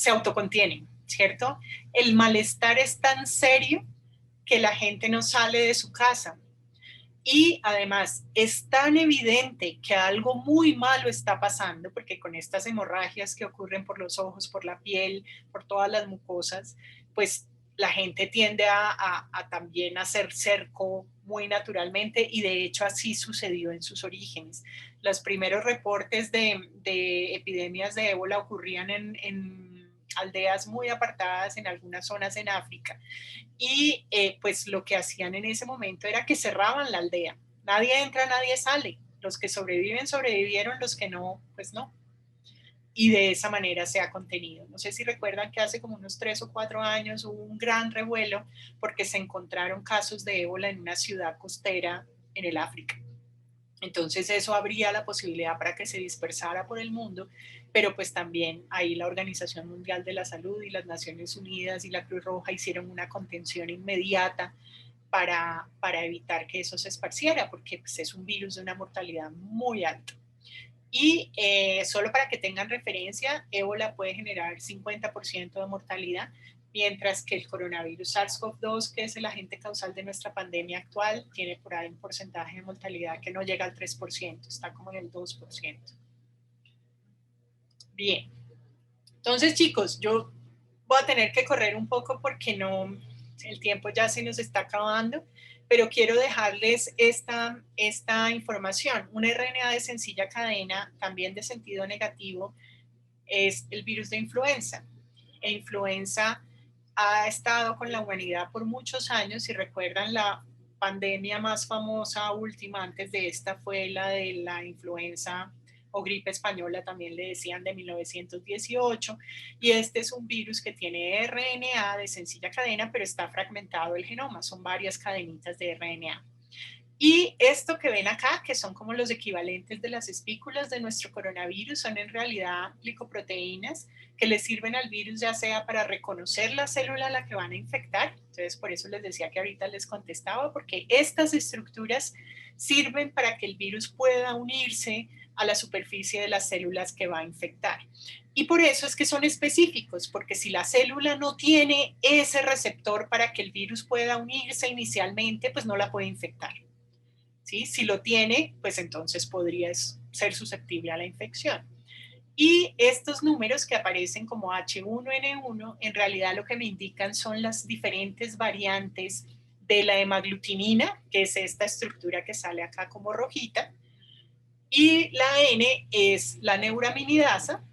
autocontiene, ¿cierto? El malestar es tan serio que la gente no sale de su casa. Y además es tan evidente que algo muy malo está pasando, porque con estas hemorragias que ocurren por los ojos, por la piel, por todas las mucosas, pues la gente tiende a también hacer cerco muy naturalmente y de hecho así sucedió en sus orígenes. Los primeros reportes de epidemias de ébola ocurrían en aldeas muy apartadas en algunas zonas en África y pues lo que hacían en ese momento era que cerraban la aldea. Nadie entra, nadie sale. Los que sobreviven, sobrevivieron, los que no, pues no. Y de esa manera se ha contenido. No sé si recuerdan que hace como unos 3 o 4 años hubo un gran revuelo porque se encontraron casos de ébola en una ciudad costera en el África. Entonces eso abría la posibilidad para que se dispersara por el mundo, pero pues también ahí la Organización Mundial de la Salud y las Naciones Unidas y la Cruz Roja hicieron una contención inmediata para evitar que eso se esparciera, porque pues, es un virus de una mortalidad muy alta. Y solo para que tengan referencia, ébola puede generar 50% de mortalidad, mientras que el coronavirus SARS-CoV-2, que es el agente causal de nuestra pandemia actual, tiene por ahí un porcentaje de mortalidad que no llega al 3%, está como en el 2%. Bien, entonces chicos, yo voy a tener que correr un poco porque no, el tiempo ya se nos está acabando, pero quiero dejarles esta información. Un RNA de sencilla cadena, también de sentido negativo, es el virus de influenza. E influenza ha estado con la humanidad por muchos años. Si recuerdan, la pandemia más famosa última antes de esta fue la de la influenza o gripe española, también le decían, de 1918, y este es un virus que tiene RNA de sencilla cadena, pero está fragmentado el genoma, son varias cadenitas de RNA. Y esto que ven acá, que son como los equivalentes de las espículas de nuestro coronavirus, son en realidad glicoproteínas que le sirven al virus ya sea para reconocer la célula a la que van a infectar. Entonces, por eso les decía que ahorita les contestaba, porque estas estructuras sirven para que el virus pueda unirse a la superficie de las células que va a infectar. Y por eso es que son específicos, porque si la célula no tiene ese receptor para que el virus pueda unirse inicialmente, pues no la puede infectar. ¿Sí? Si lo tiene, pues entonces podría ser susceptible a la infección. Y estos números que aparecen como H1N1, en realidad lo que me indican son las diferentes variantes de la hemaglutinina, que es esta estructura que sale acá como rojita, y la N es la neuraminidasa,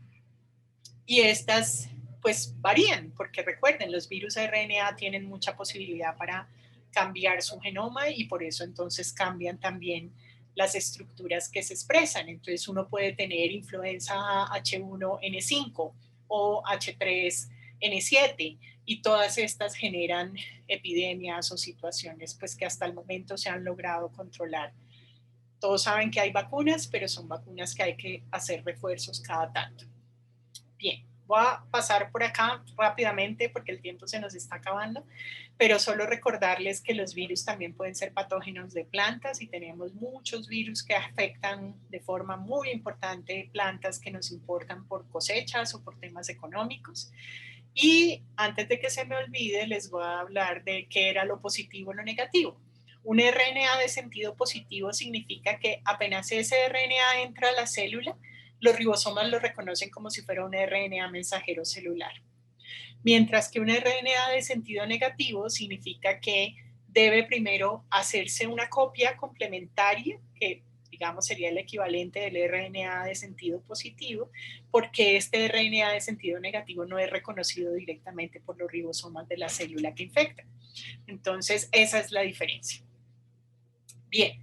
y estas pues varían, porque recuerden, los virus RNA tienen mucha posibilidad para cambiar su genoma y por eso entonces cambian también las estructuras que se expresan. Entonces uno puede tener influenza H1N5 o H3N7 y todas estas generan epidemias o situaciones pues que hasta el momento se han logrado controlar. Todos saben que hay vacunas, pero son vacunas que hay que hacer refuerzos cada tanto. Bien, Voy a pasar por acá rápidamente porque el tiempo se nos está acabando, pero solo recordarles que los virus también pueden ser patógenos de plantas y tenemos muchos virus que afectan de forma muy importante plantas que nos importan por cosechas o por temas económicos. Y antes de que se me olvide, les voy a hablar de qué era lo positivo y lo negativo. Un RNA de sentido positivo significa que apenas ese RNA entra a la célula, los ribosomas lo reconocen como si fuera un RNA mensajero celular. Mientras que un RNA de sentido negativo significa que debe primero hacerse una copia complementaria, que digamos sería el equivalente del RNA de sentido positivo, porque este RNA de sentido negativo no es reconocido directamente por los ribosomas de la célula que infecta. Entonces, esa es la diferencia. Bien,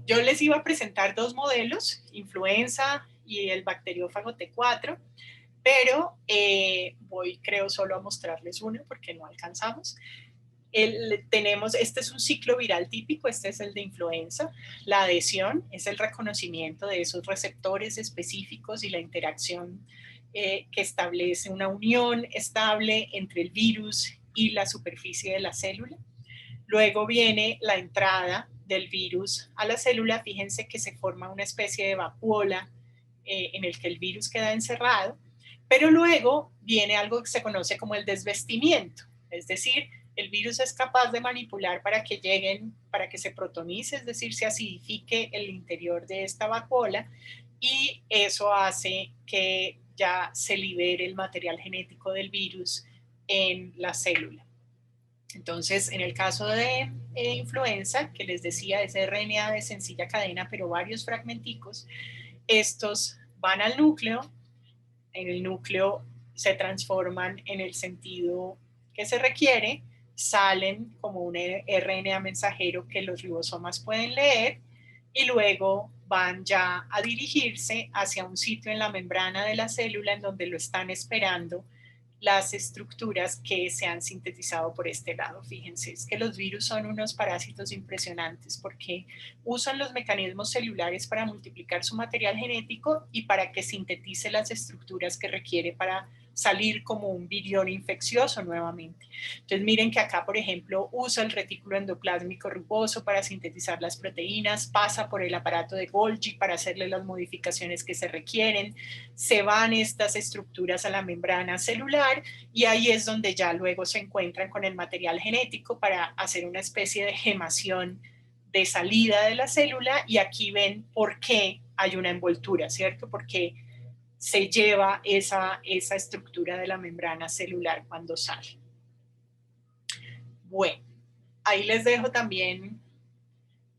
yo les iba a presentar dos modelos, influenza y el bacteriófago T4, pero voy creo solo a mostrarles uno porque no alcanzamos. Este es un ciclo viral típico, este es el de influenza. La adhesión es el reconocimiento de esos receptores específicos y la interacción que establece una unión estable entre el virus y la superficie de la célula. Luego viene la entrada del virus a la célula. Fíjense que se forma una especie de vacuola en el que el virus queda encerrado, pero luego viene algo que se conoce como el desvestimiento, es decir, el virus es capaz de manipular para que lleguen, para que se protonice, es decir, se acidifique el interior de esta vacuola y eso hace que ya se libere el material genético del virus en la célula. Entonces, en el caso de influenza, que les decía, es RNA de sencilla cadena, pero varios fragmenticos, estos van al núcleo, en el núcleo se transforman en el sentido que se requiere, salen como un RNA mensajero que los ribosomas pueden leer y luego van ya a dirigirse hacia un sitio en la membrana de la célula en donde lo están esperando las estructuras que se han sintetizado por este lado. Fíjense, es que los virus son unos parásitos impresionantes porque usan los mecanismos celulares para multiplicar su material genético y para que sintetice las estructuras que requiere para salir como un virión infeccioso nuevamente. Entonces miren que acá, por ejemplo, usa el retículo endoplásmico rugoso para sintetizar las proteínas, pasa por el aparato de Golgi para hacerle las modificaciones que se requieren, se van estas estructuras a la membrana celular y ahí es donde ya luego se encuentran con el material genético para hacer una especie de gemación de salida de la célula y aquí ven por qué hay una envoltura, ¿cierto? Porque se lleva esa estructura de la membrana celular cuando sale. Bueno, ahí les dejo también,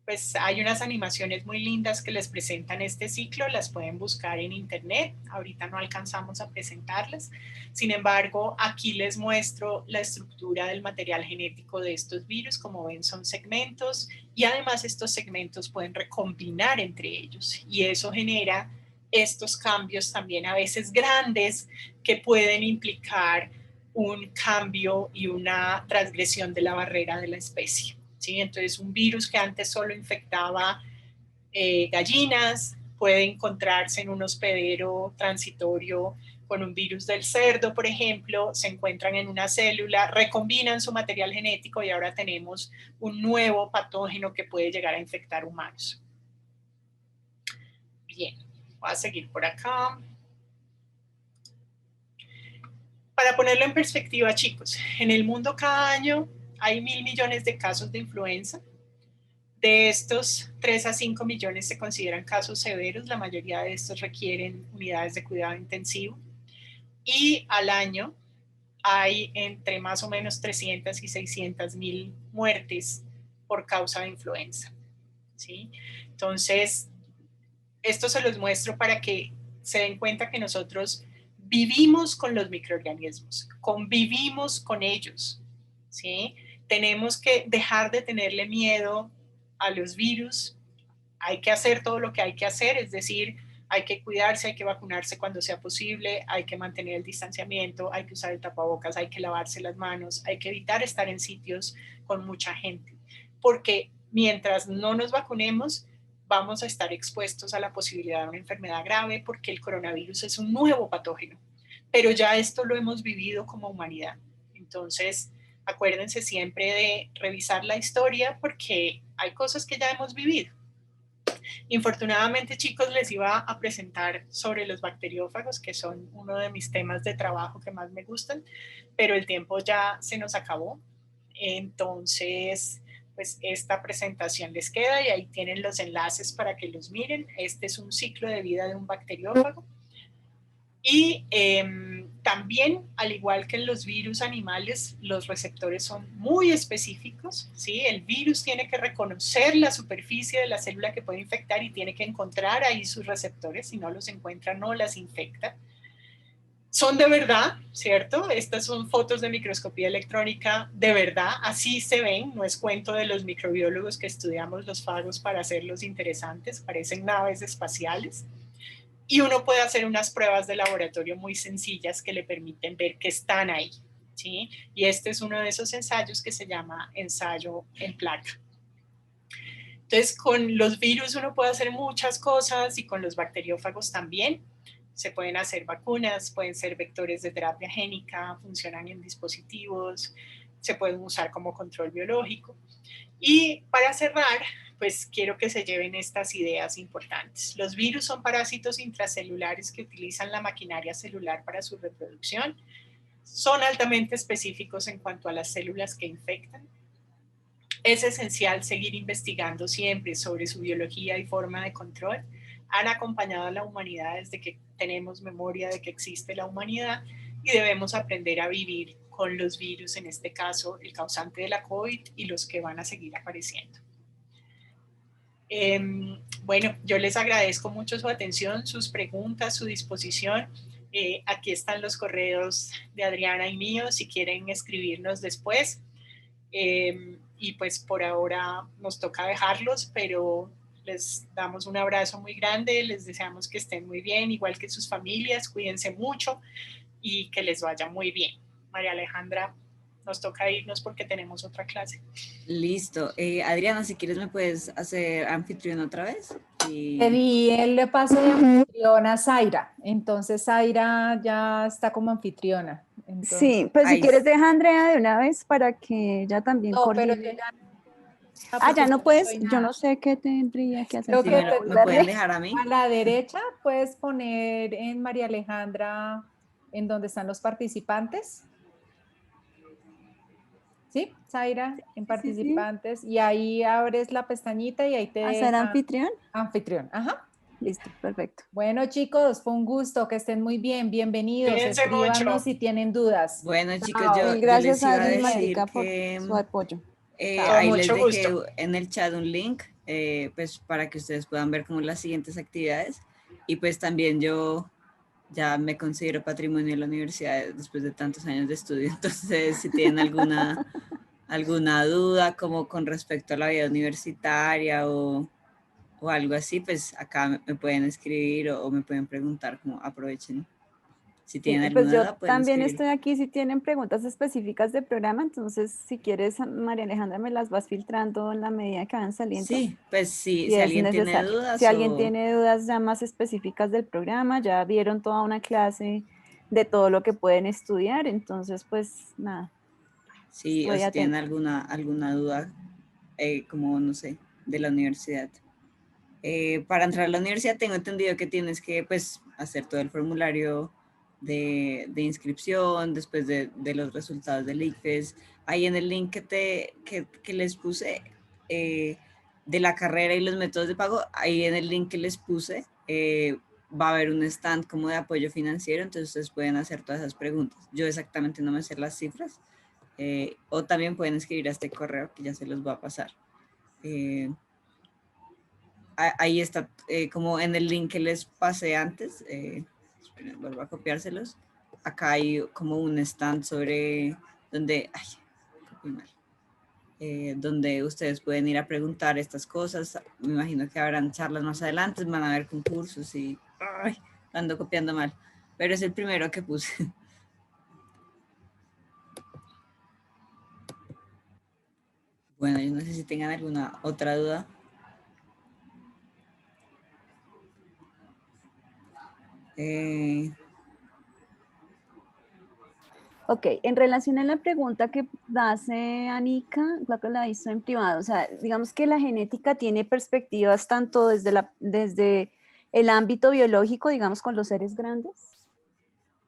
pues hay unas animaciones muy lindas que les presentan este ciclo, las pueden buscar en internet, ahorita no alcanzamos a presentarlas, sin embargo, aquí les muestro la estructura del material genético de estos virus, como ven son segmentos y además estos segmentos pueden recombinar entre ellos y eso genera estos cambios también a veces grandes que pueden implicar un cambio y una transgresión de la barrera de la especie. ¿Sí? Entonces un virus que antes solo infectaba gallinas puede encontrarse en un hospedero transitorio con un virus del cerdo, por ejemplo, se encuentran en una célula, recombinan su material genético y ahora tenemos un nuevo patógeno que puede llegar a infectar humanos. Bien. Voy a seguir por acá. Para ponerlo en perspectiva, chicos, en el mundo cada año hay 1.000 millones de casos de influenza. De estos, 3 a 5 millones se consideran casos severos. La mayoría de estos requieren unidades de cuidado intensivo. Y al año hay entre más o menos 300 y 600 mil muertes por causa de influenza. ¿Sí? Entonces, esto se los muestro para que se den cuenta que nosotros vivimos con los microorganismos, convivimos con ellos, ¿sí? Tenemos que dejar de tenerle miedo a los virus, hay que hacer todo lo que hay que hacer, es decir, hay que cuidarse, hay que vacunarse cuando sea posible, hay que mantener el distanciamiento, hay que usar el tapabocas, hay que lavarse las manos, hay que evitar estar en sitios con mucha gente, porque mientras no nos vacunemos, vamos a estar expuestos a la posibilidad de una enfermedad grave porque el coronavirus es un nuevo patógeno. pero ya esto lo hemos vivido como humanidad. Entonces, acuérdense siempre de revisar la historia porque hay cosas que ya hemos vivido. Infortunadamente, chicos, les iba a presentar sobre los bacteriófagos, que son uno de mis temas de trabajo que más me gustan, pero el tiempo ya se nos acabó. Entonces, pues esta presentación les queda y ahí tienen los enlaces para que los miren. Este es un ciclo de vida de un bacteriófago. Y también, al igual que en los virus animales, los receptores son muy específicos, ¿sí? El virus tiene que reconocer la superficie de la célula que puede infectar y tiene que encontrar ahí sus receptores. Si no los encuentra, no las infecta. Son de verdad, ¿cierto? Estas son fotos de microscopía electrónica de verdad, así se ven, no es cuento de los microbiólogos que estudiamos los fagos para hacerlos interesantes, parecen naves espaciales. Y uno puede hacer unas pruebas de laboratorio muy sencillas que le permiten ver que están ahí, ¿sí? Y este es uno de esos ensayos que se llama ensayo en placa. Entonces, con los virus uno puede hacer muchas cosas y con los bacteriófagos también. Se pueden hacer vacunas, pueden ser vectores de terapia génica, funcionan en dispositivos, se pueden usar como control biológico. Y para cerrar, pues quiero que se lleven estas ideas importantes. Los virus son parásitos intracelulares que utilizan la maquinaria celular para su reproducción. Son altamente específicos en cuanto a las células que infectan. Es esencial seguir investigando siempre sobre su biología y forma de control. Han acompañado a la humanidad desde que tenemos memoria de que existe la humanidad y debemos aprender a vivir con los virus, en este caso el causante de la COVID y los que van a seguir apareciendo. Bueno, yo les agradezco mucho su atención, sus preguntas, su disposición. Aquí están los correos de Adriana y mío, si quieren escribirnos después. Y pues por ahora nos toca dejarlos, pero les damos un abrazo muy grande, les deseamos que estén muy bien, igual que sus familias, cuídense mucho y que les vaya muy bien. María Alejandra, nos toca irnos porque tenemos otra clase. Listo. Adriana, si quieres me puedes hacer anfitrión otra vez. Le di el paso de anfitriona a Zaira, entonces Zaira ya está como anfitriona. Entonces, sí, pues si ahí quieres deja a Andrea de una vez para que ella también no, pero yo coordine. ya, Ah, porque ya no yo puedes, soy yo no nada. sé qué tendría que hacer. Creo sí, que me pueden dejar a mí. a la derecha puedes poner en María Alejandra, en donde están los participantes. ¿Sí, Zaira? En Sí. participantes. Y ahí abres la pestañita y ahí te ¿Hacer deja anfitrión? anfitrión. Ajá. Listo, perfecto. Bueno, chicos, fue un gusto, que estén muy bien, bienvenidos. Cuídense Escríbanos mucho. si tienen dudas. Bueno, chicos, Chao. Mil yo les gracias, iba a Adri y decir Marica, por que su apoyo. Con ahí les mucho dejé gusto. en el chat un link, pues para que ustedes puedan ver como las siguientes actividades. Y pues también yo ya me considero patrimonio de la universidad después de tantos años de estudio. Entonces, si tienen alguna duda como con respecto a la vida universitaria o algo así, pues acá me pueden escribir o me pueden preguntar, como aprovechen. Si Sí, tienen pues alguna yo duda, pueden también escribir. estoy aquí si tienen preguntas específicas del programa, entonces si quieres, María Alejandra, me las vas filtrando en la medida que van saliendo, Sí, pues sí, si si es alguien tiene necesario. Si dudas alguien o... tiene dudas ya más específicas del programa, ya vieron toda una clase de todo lo que pueden estudiar, entonces pues nada, Sí, o estoy si tienen atenta. alguna duda, como, no sé, de la universidad. Para entrar a la universidad tengo entendido que tienes que, pues, hacer todo el formulario de inscripción, después de los resultados del ICFES. Ahí en el link que les puse de la carrera y los métodos de pago, ahí en el link que les puse va a haber un stand como de apoyo financiero, entonces ustedes pueden hacer todas esas preguntas. Yo exactamente no me sé las cifras, o también pueden escribir a este correo que ya se los va a pasar. Ahí está, como en el link que les pasé antes, esperen, vuelvo a copiárselos. Acá hay como un stand sobre donde, ay, copié mal, donde ustedes pueden ir a preguntar estas cosas. Me imagino que habrán charlas más adelante, van a haber concursos y ay, ando copiando mal, pero es el primero que puse. Bueno, yo no sé si tengan alguna otra duda. Ok, en relación a la pregunta que hace Anika, la que la hizo en privado, o sea, digamos que la genética tiene perspectivas tanto desde el ámbito biológico, digamos, con los seres grandes,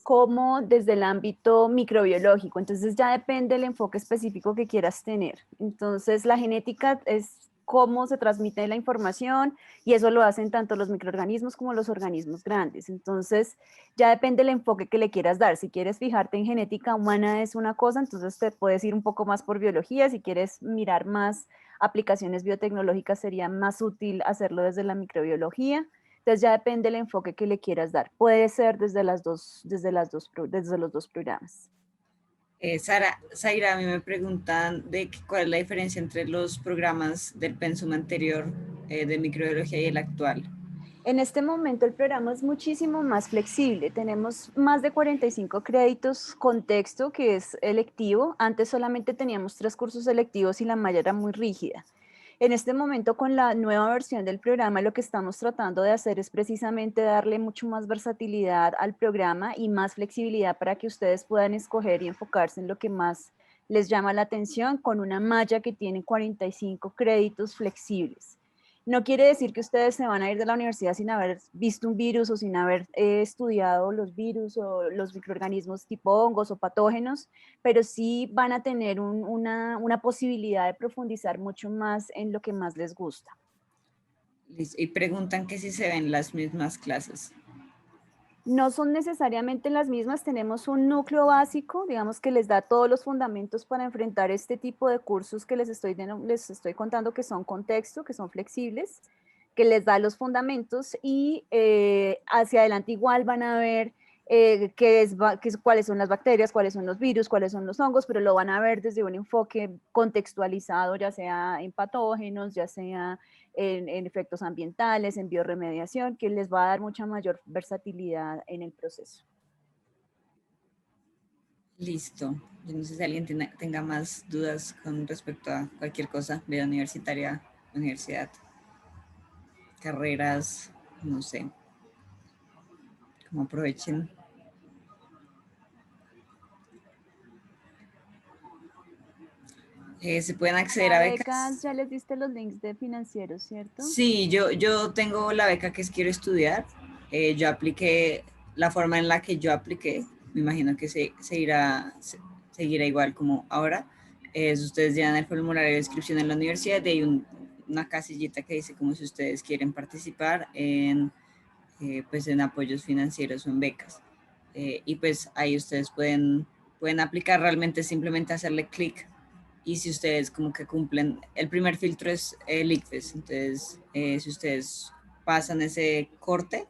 como desde el ámbito microbiológico. Entonces ya depende del enfoque específico que quieras tener. Entonces la genética es cómo se transmite la información y eso lo hacen tanto los microorganismos como los organismos grandes. Entonces ya depende del enfoque que le quieras dar. Si quieres fijarte en genética humana es una cosa, entonces te puedes ir un poco más por biología. Si quieres mirar más aplicaciones biotecnológicas sería más útil hacerlo desde la microbiología. Entonces ya depende del enfoque que le quieras dar. Puede ser desde los dos programas. Zaira, a mí me preguntan cuál es la diferencia entre los programas del pensum anterior de microbiología y el actual. En este momento el programa es muchísimo más flexible. Tenemos más de 45 créditos con texto, que es electivo. Antes solamente teníamos 3 cursos electivos y la malla era muy rígida. En este momento, con la nueva versión del programa, lo que estamos tratando de hacer es precisamente darle mucho más versatilidad al programa y más flexibilidad para que ustedes puedan escoger y enfocarse en lo que más les llama la atención, con una malla que tiene 45 créditos flexibles. No quiere decir que ustedes se van a ir de la universidad sin haber visto un virus o sin haber estudiado los virus o los microorganismos tipo hongos o patógenos, pero sí van a tener una posibilidad de profundizar mucho más en lo que más les gusta. Y preguntan que si se ven las mismas clases. No son necesariamente las mismas, tenemos un núcleo básico, digamos, que les da todos los fundamentos para enfrentar este tipo de cursos que les estoy contando, que son con texto, que son flexibles, que les da los fundamentos y hacia adelante igual van a ver cuáles son las bacterias, cuáles son los virus, cuáles son los hongos, pero lo van a ver desde un enfoque contextualizado, ya sea en patógenos, ya sea en efectos ambientales, en bioremediación, que les va a dar mucha mayor versatilidad en el proceso. Listo. Yo no sé si alguien tenga más dudas con respecto a cualquier cosa, vida universitaria, universidad, carreras, no sé. Como aprovechen. Se pueden acceder a becas. Ya les diste los links de financieros, ¿cierto? Sí, yo tengo la beca que quiero estudiar. Yo apliqué la forma en la que yo apliqué. Me imagino que seguirá igual como ahora. Ustedes llenan el formulario de inscripción en la universidad y hay una casillita que dice como si ustedes quieren participar pues en apoyos financieros o en becas. Y pues ahí ustedes pueden aplicar, realmente simplemente hacerle clic y si ustedes como que cumplen, el primer filtro es el ICFES, entonces si ustedes pasan ese corte,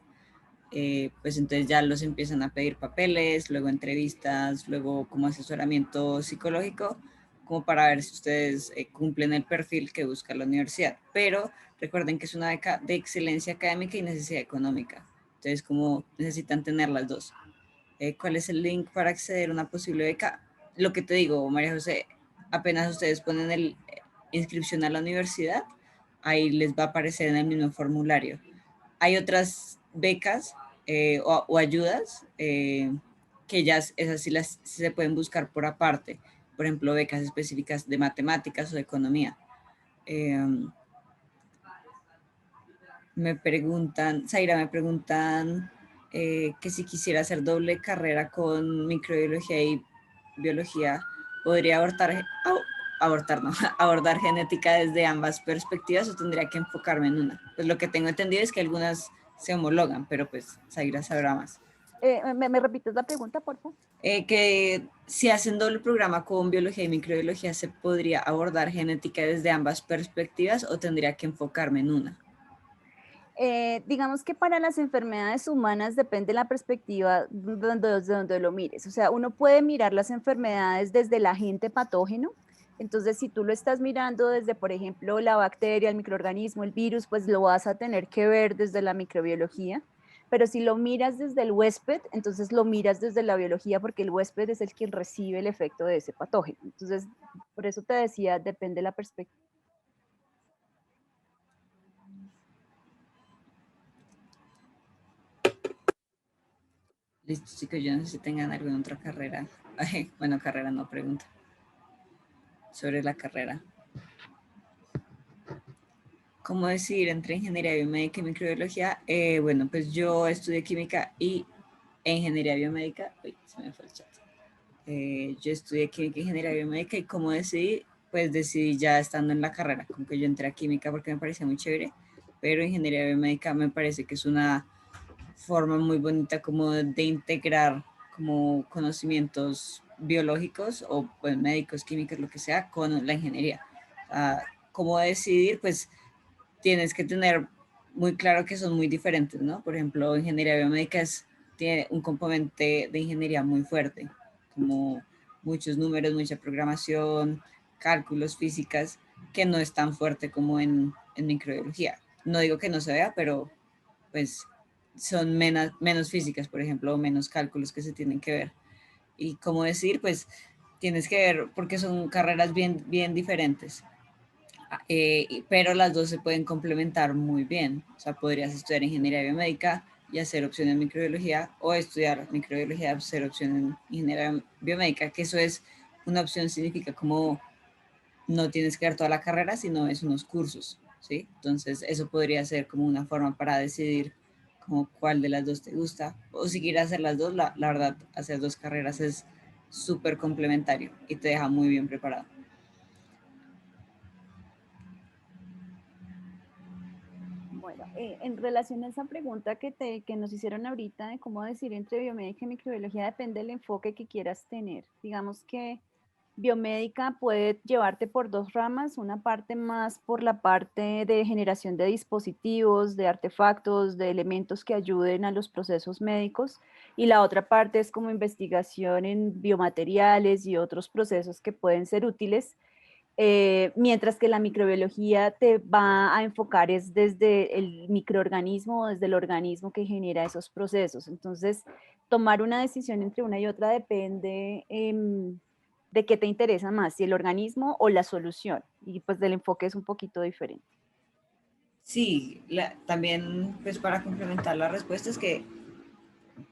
pues entonces ya los empiezan a pedir papeles, luego entrevistas, luego como asesoramiento psicológico, como para ver si ustedes cumplen el perfil que busca la universidad. Pero recuerden que es una beca de excelencia académica y necesidad económica, entonces como necesitan tener las dos. ¿Cuál es el link para acceder a una posible beca? Lo que te digo, María José, apenas ustedes ponen el inscripción a la universidad, ahí les va a aparecer en el mismo formulario. Hay otras becas o ayudas que ya esas sí se pueden buscar por aparte. Por ejemplo, becas específicas de matemáticas o de economía. Zaira, me preguntan que si quisiera hacer doble carrera con microbiología y biología, ¿podría abordar genética desde ambas perspectivas o tendría que enfocarme en una? Pues lo que tengo entendido es que algunas se homologan, pero pues Zaira sabrá más. ¿Me repites la pregunta, por favor? Que si hacen doble programa con biología y microbiología, ¿se podría abordar genética desde ambas perspectivas o tendría que enfocarme en una? Digamos que para las enfermedades humanas depende de la perspectiva desde donde lo mires. O sea, uno puede mirar las enfermedades desde el agente patógeno. Entonces, si tú lo estás mirando desde, por ejemplo, la bacteria, el microorganismo, el virus, pues lo vas a tener que ver desde la microbiología. Pero si lo miras desde el huésped, entonces lo miras desde la biología porque el huésped es el quien recibe el efecto de ese patógeno. Entonces, por eso te decía, depende de la perspectiva. Listo, chicos, yo no sé si tengan alguna otra carrera. Ay, bueno, carrera no, pregunta. Sobre la carrera. ¿Cómo decidir entre ingeniería biomédica y microbiología? Bueno, pues yo estudié química y ingeniería biomédica. Uy, se me fue el chat. Yo estudié química e ingeniería biomédica y cómo decidí, pues decidí ya estando en la carrera, como que yo entré a química porque me parecía muy chévere, pero ingeniería biomédica me parece que es una forma muy bonita como de integrar como conocimientos biológicos o pues médicos, químicos, lo que sea, con la ingeniería. ¿Cómo decidir? Pues tienes que tener muy claro que son muy diferentes, ¿no? Por ejemplo, ingeniería biomédica tiene un componente de ingeniería muy fuerte, como muchos números, mucha programación, cálculos, físicas, que no es tan fuerte como en microbiología. No digo que no se vea, pero pues son menos físicas, por ejemplo, o menos cálculos que se tienen que ver. Y como decir, pues tienes que ver, porque son carreras bien diferentes. Pero las dos se pueden complementar muy bien. O sea, podrías estudiar ingeniería biomédica y hacer opción en microbiología, o estudiar microbiología y hacer opción en ingeniería biomédica, que eso es una opción, significa como no tienes que dar toda la carrera, sino es unos cursos, ¿sí? Entonces, eso podría ser como una forma para decidir como cuál de las dos te gusta, o si quieres hacer las dos, la verdad, hacer dos carreras es súper complementario y te deja muy bien preparado. Bueno, en relación a esa pregunta que nos hicieron ahorita de cómo decir entre biomédica y microbiología, depende del enfoque que quieras tener. Digamos que biomédica puede llevarte por dos ramas, una parte más por la parte de generación de dispositivos, de artefactos, de elementos que ayuden a los procesos médicos, y la otra parte es como investigación en biomateriales y otros procesos que pueden ser útiles. Mientras que la microbiología te va a enfocar es desde el microorganismo o desde el organismo que genera esos procesos. Entonces, tomar una decisión entre una y otra depende de qué te interesa más, si el organismo o la solución. Y pues del enfoque es un poquito diferente. Sí, también pues para complementar la respuesta es que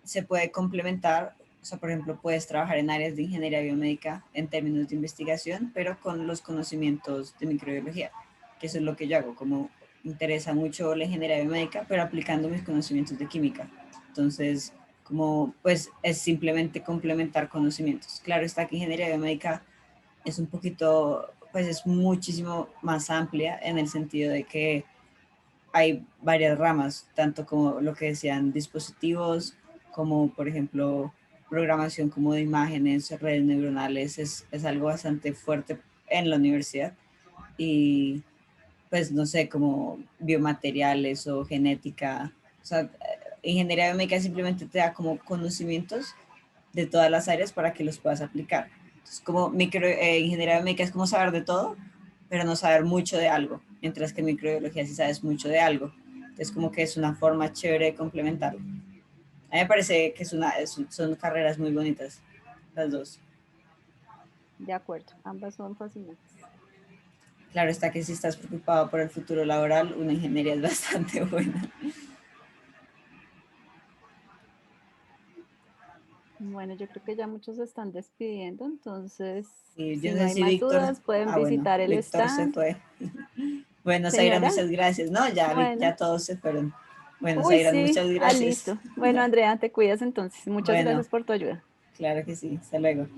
se puede complementar, o sea, por ejemplo, puedes trabajar en áreas de ingeniería biomédica en términos de investigación, pero con los conocimientos de microbiología, que eso es lo que yo hago, como interesa mucho la ingeniería biomédica, pero aplicando mis conocimientos de química. Entonces, como pues es simplemente complementar conocimientos. Claro está que ingeniería biomédica es un poquito, pues es muchísimo más amplia en el sentido de que hay varias ramas, tanto como lo que decían dispositivos, como por ejemplo programación como de imágenes, redes neuronales, es algo bastante fuerte en la universidad. Y pues no sé, como biomateriales o genética, o sea, ingeniería biomédica simplemente te da como conocimientos de todas las áreas para que los puedas aplicar. Entonces, como ingeniería biomédica es como saber de todo, pero no saber mucho de algo, mientras que microbiología sí sabes mucho de algo. Entonces, como que es una forma chévere de complementarlo. A mí me parece que son carreras muy bonitas, las dos. De acuerdo, ambas son fascinantes. Claro está que si estás preocupado por el futuro laboral, una ingeniería es bastante buena. Bueno, yo creo que ya muchos se están despidiendo, entonces, Y yo si no no sé hay si más Víctor, dudas, pueden bueno, visitar el Víctor se stand. fue. Bueno, Zaira, Señora, muchas gracias. No, ya, bueno. ya todos se fueron. Bueno, Uy, Zaira, sí, muchas ah, gracias. listo. Bueno, Andrea, te cuidas entonces. Muchas Bueno, gracias por tu ayuda. claro que sí. Hasta luego.